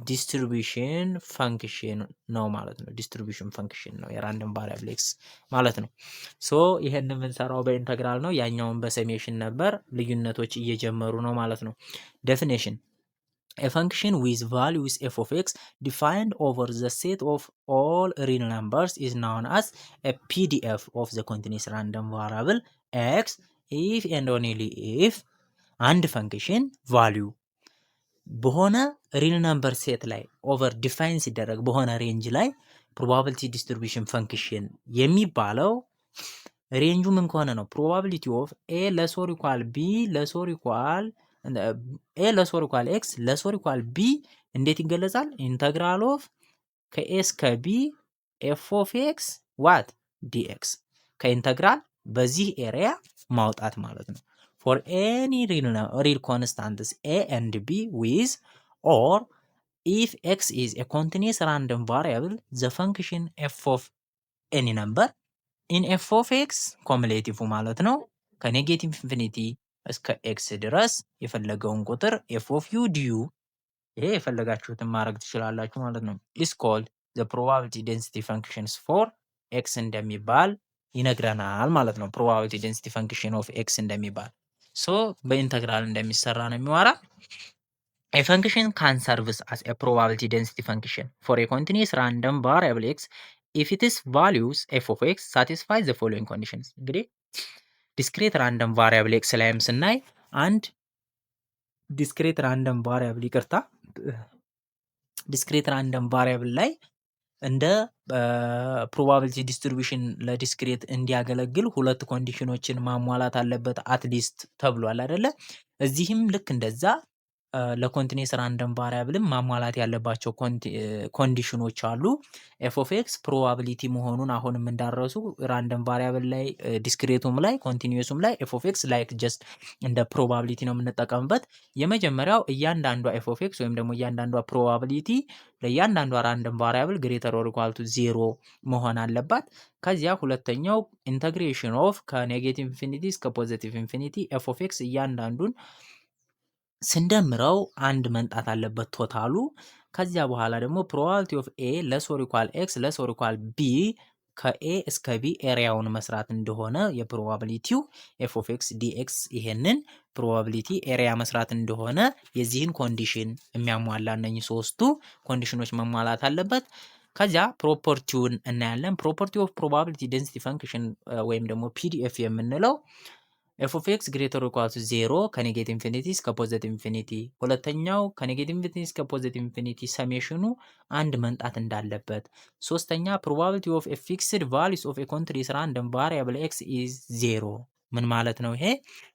ዲስትሪቢዩሽን ፈንክሽን ነው ማለት ነው። ዲስትሪቢዩሽን ፈንክሽን ነው የራንደም ቫሪያብል ኤክስ ማለት ነው። ሶ ይሄን የምንሰራው በኢንተግራል ነው፣ ያኛውን በሰሜሽን ነበር። ልዩነቶች እየጀመሩ ነው ማለት ነው። ዴፊኒሽን a function with values f of x defined over the set of all real numbers is known as a PDF of the continuous random variable x if and only if አንድ ፈንክሽን ቫልዩ በሆነ ሪል ነምበር ሴት ላይ ኦቨር ዲፋይን ሲደረግ በሆነ ሬንጅ ላይ ፕሮባቢሊቲ ዲስትሪቢዩሽን ፈንክሽን የሚባለው ሬንጁ ምን ከሆነ ነው? ፕሮባቢሊቲ ኦፍ ኤ ለስ ኦር ኢኳል ቢ ለስ ኦር ኢኳል ኤ ለስ ኦር ኢኳል ኤክስ ለስ ኦር ኢኳል ቢ እንዴት ይገለጻል? ኢንተግራል ኦፍ ከኤ እስከ ቢ ኤፍ ኦፍ ኤክስ ዋት ዲኤክስ ከኢንተግራል በዚህ ኤሪያ ማውጣት ማለት ነው። for any real constants a and b with or if x is a continuous random variable the function f of any number in f of x cumulative ማለት ነው ከኔጌቲቭ ኢንፊኒቲ እስከ ኤክስ ድረስ የፈለገውን ቁጥር ኤፍ ኦፍ ዩ ዲዩ ይሄ የፈለጋችሁትን ማድረግ ትችላላችሁ ማለት ነው። is called the probability density functions for x እንደሚባል ይነግረናል ማለት ነው። probability density function of x እንደሚባል ሶ በኢንተግራል እንደሚሰራ ነው የሚወራ። a function can serve as a probability density function for a continuous random variable x if its values f of x satisfy the following conditions። እንግዲህ ዲስክሬት ራንደም ቫሪያብል ኤክስ ላይም ስናይ አንድ ዲስክሬት ራንደም ቫሪያብል ይቅርታ ዲስክሬት ራንደም ቫሪያብል ላይ እንደ ፕሮባቢሊቲ ዲስትሪቢዩሽን ለዲስክሬት እንዲያገለግል ሁለት ኮንዲሽኖችን ማሟላት አለበት አትሊስት ተብሏል አይደለ? እዚህም ልክ እንደዛ ለኮንቲኒየስ ራንደም ቫሪያብልም ማሟላት ያለባቸው ኮንዲሽኖች አሉ። ኤፍ ኦፍ ኤክስ ፕሮባቢሊቲ መሆኑን አሁንም እንዳረሱ ራንደም ቫሪያብል ላይ ዲስክሬቱም ላይ ኮንቲኒየሱም ላይ ኤፍ ኦፍ ኤክስ ላይክ ጀስት እንደ ፕሮባቢሊቲ ነው የምንጠቀምበት። የመጀመሪያው እያንዳንዷ ኤፍ ኦፍ ኤክስ ወይም ደግሞ እያንዳንዷ ፕሮባቢሊቲ ለእያንዳንዷ ራንደም ቫሪያብል ግሬተር ኦር ኢኳል ቱ 0 መሆን አለባት። ከዚያ ሁለተኛው ኢንተግሬሽን ኦፍ ከኔጌቲቭ ኢንፊኒቲ እስከ ፖዚቲቭ ኢንፊኒቲ ኤፍ ኦፍ ኤክስ እያንዳንዱን ስንደምረው አንድ መንጣት አለበት ቶታሉ። ከዚያ በኋላ ደግሞ ፕሮባቢሊቲ ኦፍ ኤ ለስ ኦር ኢኳል ኤክስ ለስ ኦር ኢኳል ቢ ከኤ እስከ ቢ ኤሪያውን መስራት እንደሆነ የፕሮባቢሊቲው ኤፍ ኦፍ ኤክስ ዲኤክስ ይሄንን ፕሮባቢሊቲ ኤሪያ መስራት እንደሆነ የዚህን ኮንዲሽን የሚያሟላ እነኚህ ሶስቱ ኮንዲሽኖች መሟላት አለበት። ከዚያ ፕሮፐርቲውን እናያለን። ፕሮፐርቲ ኦፍ ፕሮባቢሊቲ ዴንሲቲ ፈንክሽን ወይም ደግሞ ፒዲኤፍ የምንለው ኤፍ ኦፍ ኤክስ ግሬተር ኢኳል ቱ 0 ከኔጌቲቭ ኢንፊኒቲ እስከ ፖዚቲቭ ኢንፊኒቲ፣ ሁለተኛው ከኔጌቲቭ ኢንፊኒቲ እስከ ፖዚቲቭ ኢንፊኒቲ ሰሜሽኑ አንድ መንጣት እንዳለበት፣ ሶስተኛ ፕሮባቢሊቲ ኦፍ ኤ ፊክስድ ቫሊዩስ ኦፍ ኤ ኮንትሪስ ራንደም ቫሪያብል ኤክስ ኢዝ 0። ምን ማለት ነው ይሄ?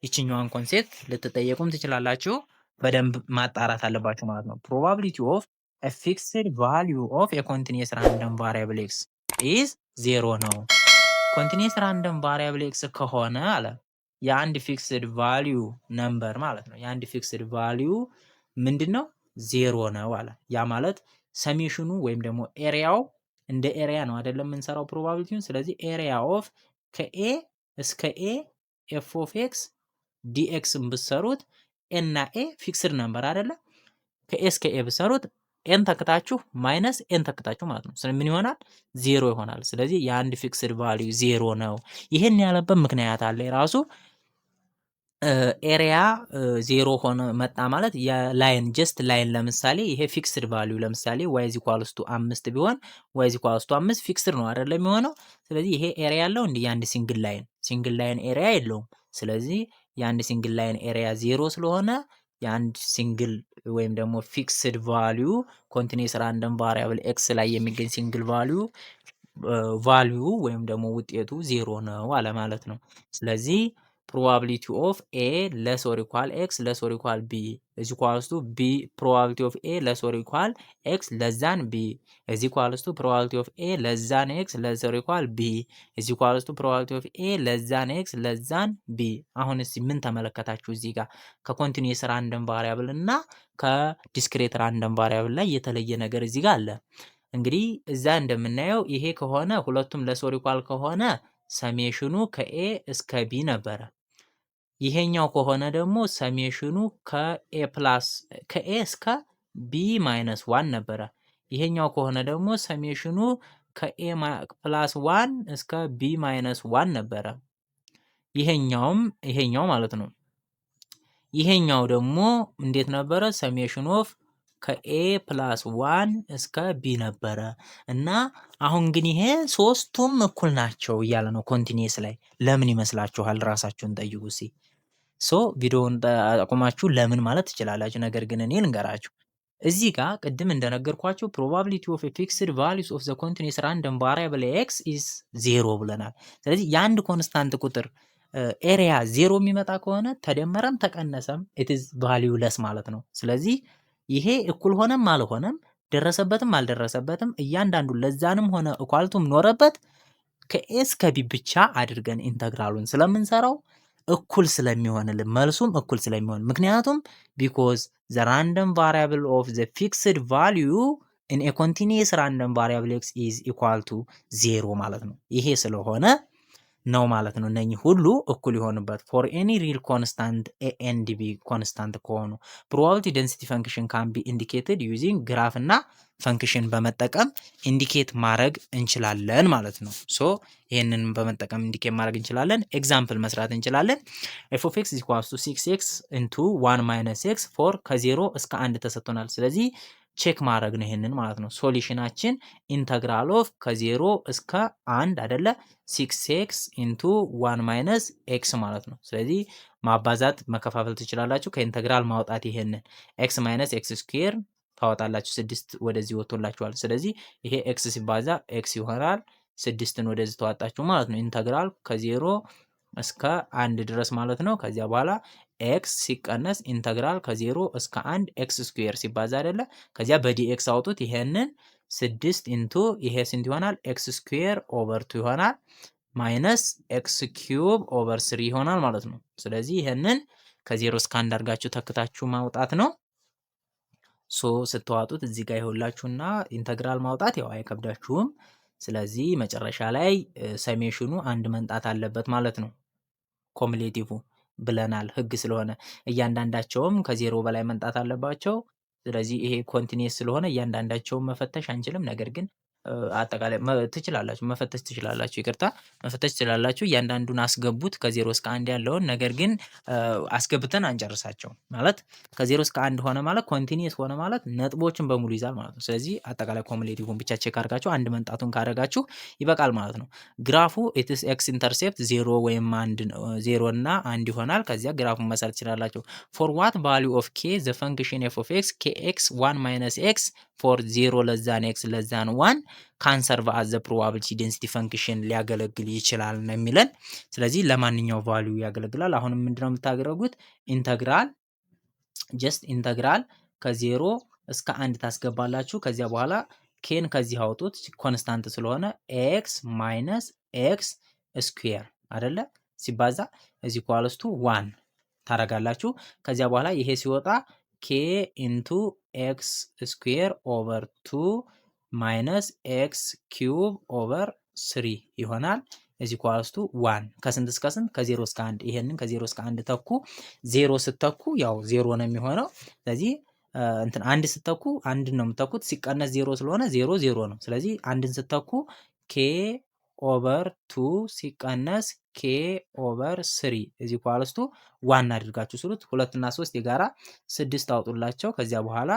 ይችኛዋን ኮንሴፕት ልትጠየቁም ትችላላችሁ። በደንብ ማጣራት አለባችሁ ማለት ነው። ፕሮባቢሊቲ ኦፍ ኤ ፊክስድ ቫሊዩ ኦፍ ኤ ኮንቲኒየስ ራንደም ቫሪያብል ኤክስ ኢዝ 0 ነው። ኮንቲኒየስ ራንደም ቫሪያብል ኤክስ ከሆነ አለ የአንድ ፊክስድ ቫሊዩ ነምበር ማለት ነው። የአንድ ፊክስድ ቫሊዩ ምንድን ነው? 0 ነው አለ። ያ ማለት ሰሜሽኑ ወይም ደግሞ ኤሪያው እንደ ኤሪያ ነው አይደለም የምንሰራው ፕሮባቢሊቲውን። ስለዚህ ኤሪያ ኦፍ ከኤ እስከ ኤ ኤፍ ኦፍ ኤክስ ዲኤክስን ብትሰሩት ኤና ኤ ፊክስድ ነምበር አይደለም። ከኤ እስከ ኤ ብትሰሩት ኤን ተክታችሁ ማይነስ ኤን ተክታችሁ ማለት ነው። ስለዚህ ምን ይሆናል? 0 ይሆናል። ስለዚህ የአንድ ፊክስድ ቫሊዩ 0 ነው። ይህን ያለበት ምክንያት አለ የራሱ ኤሪያ 0 ሆነ መጣ ማለት የላይን ጀስት ላይን ለምሳሌ ይሄ ፊክስድ ቫልዩ ለምሳሌ y is equals to 5 ቢሆን y is equals to 5 ፊክስድ ነው አይደል የሚሆነው። ስለዚህ ይሄ ኤሪያ ያለው እንደ የአንድ ሲንግል ላይን ኤሪያ የለውም። ስለዚህ የአንድ ሲንግል ላይን ኤሪያ 0 ስለሆነ የአንድ ሲንግል ወይም ደግሞ ፊክስድ ቫልዩ ኮንቲኒየስ ራንደም ቫሪያብል ኤክስ ላይ የሚገኝ ሲንግል ቫልዩ ወይም ደግሞ ውጤቱ 0 ነው አለ ማለት ነው። ስለዚህ probability of A less or equal X less or equal B is equals to B probability of A less or equal X less than B is equals to probability of A less than X less or equal B is equals to probability of A less than X less than B። አሁን እስቲ ምን ተመለከታችሁ እዚህ ጋር ከኮንቲኒየስ ራንደም ቫሪያብል እና ከዲስክሬት ራንደም ቫሪያብል ላይ የተለየ ነገር እዚህ ጋር አለ። እንግዲህ እዛ እንደምናየው ይሄ ከሆነ ሁለቱም ለስ ኦር ኢኳል ከሆነ ሰሜሽኑ ከኤ እስከ ቢ ነበረ። ይሄኛው ከሆነ ደግሞ ሰሜሽኑ ከኤ እስከ ቢ ማይነስ 1 ነበረ። ይሄኛው ከሆነ ደግሞ ሰሜሽኑ ከኤ ፕላስ 1 እስከ ቢ ማይነስ 1 ነበረ። ይሄኛው ማለት ነው። ይሄኛው ደግሞ እንዴት ነበረ? ሰሜሽን ኦፍ ከኤ ፕላስ 1 እስከ ቢ ነበረ እና አሁን ግን ይሄ ሶስቱም እኩል ናቸው እያለ ነው ኮንቲኒየስ ላይ። ለምን ይመስላችኋል? ራሳችሁን ጠይቁ እስኪ። ቪዲዮውን አቁማችሁ ለምን ማለት ትችላላችሁ። ነገር ግን እኔ ልንገራችሁ። እዚህ ጋር ቅድም እንደነገርኳችሁ ፕሮባቢሊቲ ኦፍ ፊክስድ ቫሊዩስ ኦፍ ዘ ኮንቲኒየስ ራንደም ቫሪያብል ኤክስ ኢዝ 0 ብለናል። ስለዚህ የአንድ ኮንስታንት ቁጥር ኤሪያ 0 የሚመጣ ከሆነ ተደመረም ተቀነሰም ኢት ኢዝ ቫሊዩለስ ማለት ነው። ስለዚህ ይሄ እኩል ሆነም አልሆነም ደረሰበትም አልደረሰበትም እያንዳንዱ ለዛንም ሆነ እኳልቱም ኖረበት ከኤ እስከ ቢ ብቻ አድርገን ኢንተግራሉን ስለምንሰራው እኩል ስለሚሆንልን መልሱም እኩል ስለሚሆን ምክንያቱም ቢኮዝ ዘ ራንደም ቫሪያብል ኦፍ ዘ ፊክስድ ቫልዩ ኢን ኤ ኮንቲኒየስ ራንደም ቫሪያብል ኤክስ ኢዝ ኢኳል ቱ 0 ማለት ነው። ይሄ ስለሆነ ነው ማለት ነው። እነኚህ ሁሉ እኩል ይሆንበት ፎር ኤኒ ሪል ኮንስታንት ኤ ኤንድ ቢ ኮንስታንት ከሆኑ ፕሮባቢሊቲ ዴንሲቲ ፈንክሽን ካን ቢ ኢንዲኬትድ ዩዚንግ ግራፍ እና ፈንክሽን በመጠቀም ኢንዲኬት ማድረግ እንችላለን ማለት ነው። ይህንን በመጠቀም ኢንዲኬት ማድረግ እንችላለን። ኤግዛምፕል መስራት እንችላለን። ኤፍ ኦፍ ኤክስ ኢኳልስ ቱ 6x ኢንቱ 1 ማይነስ ኤክስ ፎር ከ0 እስከ 1 ተሰጥቶናል። ስለዚህ ቼክ ማድረግ ነው ይሄንን ማለት ነው። ሶሉሽናችን ኢንተግራል ኦፍ ከ0 እስከ 1 አይደለ 6x ኢንቱ 1 ማይነስ ኤክስ ማለት ነው። ስለዚህ ማባዛት መከፋፈል ትችላላችሁ። ከኢንተግራል ማውጣት ይሄንን ኤክስ ማይነስ ኤክስ ስኩዌር ታወጣላችሁ። 6 ወደዚህ ወጥቶላችኋል። ስለዚህ ይሄ ኤክስ ሲባዛ ኤክስ ይሆናል። 6ን ወደዚህ ተዋጣችሁ ማለት ነው። ኢንተግራል ከ0 እስከ 1 ድረስ ማለት ነው። ከዚያ በኋላ ኤክስ ሲቀነስ ኢንተግራል ከ0 እስከ 1 ኤክስ ስኩዌር ሲባዛ አይደለ። ከዚያ በዲኤክስ አውጡት። ይሄንን 6 ኢንቱ ይሄ ስንት ይሆናል? ኤክስ ስኩዌር ኦቨር 2 ይሆናል ማይነስ ኤክስ ኪዩብ ኦቨር 3 ይሆናል ማለት ነው። ስለዚህ ይሄንን ከ0 እስከ 1 አድርጋችሁ ተክታችሁ ማውጣት ነው። ስትዋጡት እዚህ ጋር ይኸውላችሁና ኢንተግራል ማውጣት ያው አይከብዳችሁም። ስለዚህ መጨረሻ ላይ ሰሜሽኑ አንድ መንጣት አለበት ማለት ነው። ኮሙሌቲቭ ብለናል ህግ ስለሆነ እያንዳንዳቸውም ከ0 በላይ መንጣት አለባቸው። ስለዚህ ይሄ ኮንቲኒየስ ስለሆነ እያንዳንዳቸውን መፈተሽ አንችልም። ነገር ግን አጠቃላይ ትችላላችሁ፣ መፈተሽ ትችላላችሁ፣ ይቅርታ መፈተሽ ትችላላችሁ። እያንዳንዱን አስገቡት ከ0 እስከ 1 ያለውን። ነገር ግን አስገብተን አንጨርሳቸውም። ማለት ከ0 እስከ 1 ሆነ ማለት ኮንቲኒየስ ሆነ ማለት ነጥቦችን በሙሉ ይዛል ማለት ነው። ስለዚህ አጠቃላይ ኮሙሌቲቭን ብቻ ቼክ አድርጋችሁ አንድ መንጣቱን ካደረጋችሁ ይበቃል ማለት ነው። ግራፉ ኢትስ ኤክስ ኢንተርሴፕት 0 ወይም 0 እና 1 ይሆናል። ከዚያ ግራፉን መሳል ትችላላችሁ። ፎር ዋት ቫልዩ ኦፍ ኬ ዘ ፈንክሽን ኤፍ ኦፍ ኤክስ ኬ ኤክስ 1 ማይነስ ኤክስ ፎር 0 ለዛን ኤክስ ለዛን 1 ካንሰርቭ አዝ ዘ ፕሮባቢሊቲ ዴንሲቲ ፈንክሽን ሊያገለግል ይችላል ነው የሚለን። ስለዚህ ለማንኛው ቫልዩ ያገለግላል። አሁንም ምንድነው የምታደርጉት? ኢንተግራል ጀስት ኢንተግራል ከ0 እስከ 1 ታስገባላችሁ። ከዚያ በኋላ ኬን ከዚህ አውጡት፣ ኮንስታንት ስለሆነ ኤክስ ማይነስ ኤክስ ስኩዌር አይደለ ሲባዛ እዚህ ኳልስቱ 1 ታረጋላችሁ። ከዚያ በኋላ ይሄ ሲወጣ ኬ ኢንቱ ኤክስ ስኩዌር ኦቨር 2 ማይነስ ኤክስ ኪዩብ ኦቨር 3 ይሆናል። እዚህ ኳልስቱ 1 ከስንት እስከ ስንት? ከ0 እስከ 1። ይሄንን ከ0 እስከ 1 ተኩ። 0 ስተኩ ያው 0 ነው የሚሆነው። ስለዚህ እንትን 1 ስተኩ 1 ነው የምተኩት፣ ሲቀነስ 0 ስለሆነ 0 0 ነው። ስለዚህ 1ን ስተኩ ኬ ኦቨር 2 ሲቀነስ ኬ ኦቨር 3 እዚህ ኳልስቱ 1 አድርጋችሁ ስሉት። 2 እና 3 የጋራ 6 አውጡላቸው። ከዚያ በኋላ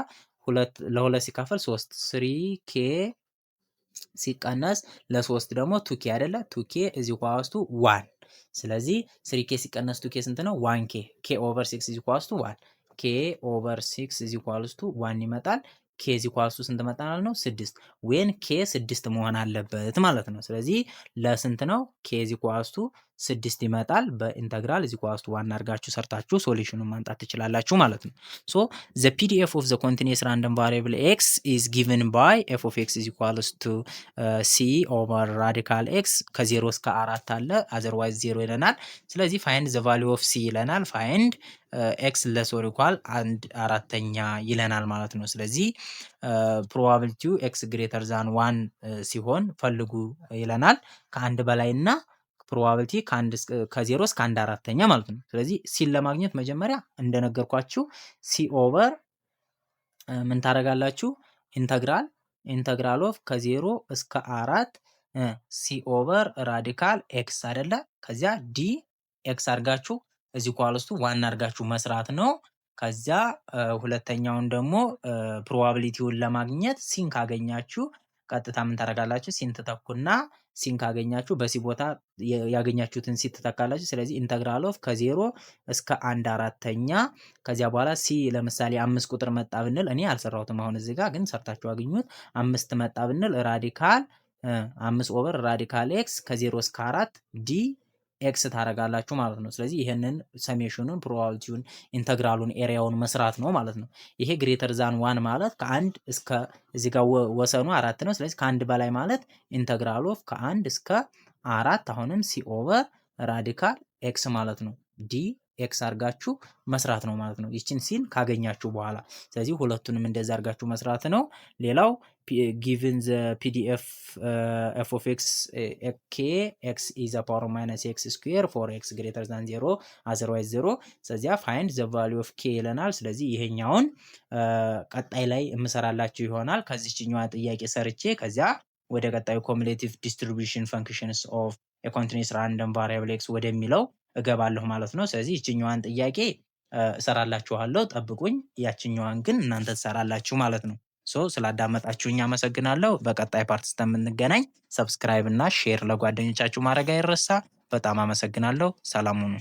ለ2 ሲካፈል 3 3 ኬ ሲቀነስ ለ3 ደግሞ 2 ኬ አይደለ 2 ኬ እዚህ ኳልስቱ 1። ስለዚህ 3 ኬ ሲቀነስ 2 ኬ ስንት ነው? 1 ኬ ኬ ኦቨር 6 እዚህ ኳልስቱ 1 ኬ ኦቨር 6 እዚህ ኳልስቱ 1 ይመጣል። ኬ እዚህ ኳልስቱ ስንት መጣ ማለት ነው? 6 ዌን ኬ 6 መሆን አለበት ማለት ነው። ስለዚህ ለስንት ነው? ኬ እዚህ ኳልስቱ 6 ይመጣል። በኢንተግራል እዚህ ኳልስቱ 1 አድርጋችሁ ሰርታችሁ ሶሉሽኑን ማምጣት ትችላላችሁ ማለት ነው። ሶ ዘ ፒዲኤፍ ኦፍ ዘ ኮንቲኒየስ ራንደም ቫሪያብል ኤክስ ኢዝ ጊቨን ባይ ኤፍ ኦፍ ኤክስ ኢዝ ኢኳልስ ቱ ሲ ኦቨር ራዲካል ኤክስ ከ0 እስከ 4 አለ፣ አዘርዋይዝ 0 ይለናል። ስለዚህ ፋይንድ ዘ ቫልዩ ኦፍ ሲ ይለናል። ፋይንድ ኤክስ ለስ ኦር ኢኳል 1/4 ይለናል ማለት ነው። ስለዚህ ፕሮባቢሊቲው ኤክስ ግሬተር ዛን 1 ሲሆን ፈልጉ ይለናል። ከአንድ በላይ እና ፕሮባቢሊቲ ከ0 እስከ 1/4 ማለት ነው። ስለዚህ ሲን ለማግኘት መጀመሪያ እንደነገርኳችሁ ሲ ኦቨር ምን ታደርጋላችሁ? ኢንተግራል ኦፍ ከ0 እስከ 4 ሲ ኦቨር ራዲካል ኤክስ አይደለ? ከዚያ ዲ ኤክስ አድርጋችሁ እዚህ ኳልስቱ 1 አድርጋችሁ መስራት ነው። ከዚያ ሁለተኛውን ደግሞ ፕሮባቢሊቲውን ለማግኘት ሲን ካገኛችሁ ቀጥታ ምን ታደርጋላችሁ? ሲን ትተኩና ሲን ካገኛችሁ በሲ ቦታ ያገኛችሁትን ሲ ትተካላችሁ። ስለዚህ ኢንተግራል ኦፍ ከ0 እስከ 1/4 ከዚያ በኋላ ሲ ለምሳሌ 5 ቁጥር መጣ ብንል እኔ አልሰራሁትም አሁን እዚህ ጋር ግን ሰርታችሁ አግኙት። 5 መጣ ብንል ራዲካል 5 ኦቨር ራዲካል ኤክስ ከ0 እስከ 4 ዲ ኤክስ ታረጋላችሁ ማለት ነው። ስለዚህ ይሄንን ሰሜሽኑን ፕሮባቢሊቲውን ኢንተግራሉን ኤሪያውን መስራት ነው ማለት ነው። ይሄ ግሬተር ዛን 1 ማለት ከ1 እስከ እዚህ ጋር ወሰኑ 4 ነው። ስለዚህ ከ1 በላይ ማለት ኢንተግራል ኦፍ ከ1 እስከ 4 አሁንም ሲ ኦቨር ራዲካል ኤክስ ማለት ነው። ዲ ኤክስ አርጋችሁ መስራት ነው ማለት ነው። ይችን ሲን ካገኛችሁ በኋላ ስለዚህ ሁለቱንም እንደዛ አርጋችሁ መስራት ነው። ሌላው given the pdf f of x k x is a power minus x square for x greater than 0 otherwise 0 ስለዚህ find the value of k ይለናል። ስለዚህ ይሄኛውን ቀጣይ ላይ እምሰራላችሁ ይሆናል። ከዚህኛው ጥያቄ ሰርቼ ከዚያ ወደ ቀጣዩ cumulative distribution functions of a continuous random variable x ወደሚለው እገባለሁ ማለት ነው። ስለዚህ ይችኛዋን ጥያቄ እሰራላችኋለሁ፣ ጠብቁኝ። ያችኛዋን ግን እናንተ ትሰራላችሁ ማለት ነው። ስላዳመጣችሁኝ አመሰግናለሁ። በቀጣይ ፓርት እስከምንገናኝ ሰብስክራይብ እና ሼር ለጓደኞቻችሁ ማድረግ አይረሳ። በጣም አመሰግናለሁ። ሰላም ሁኑ።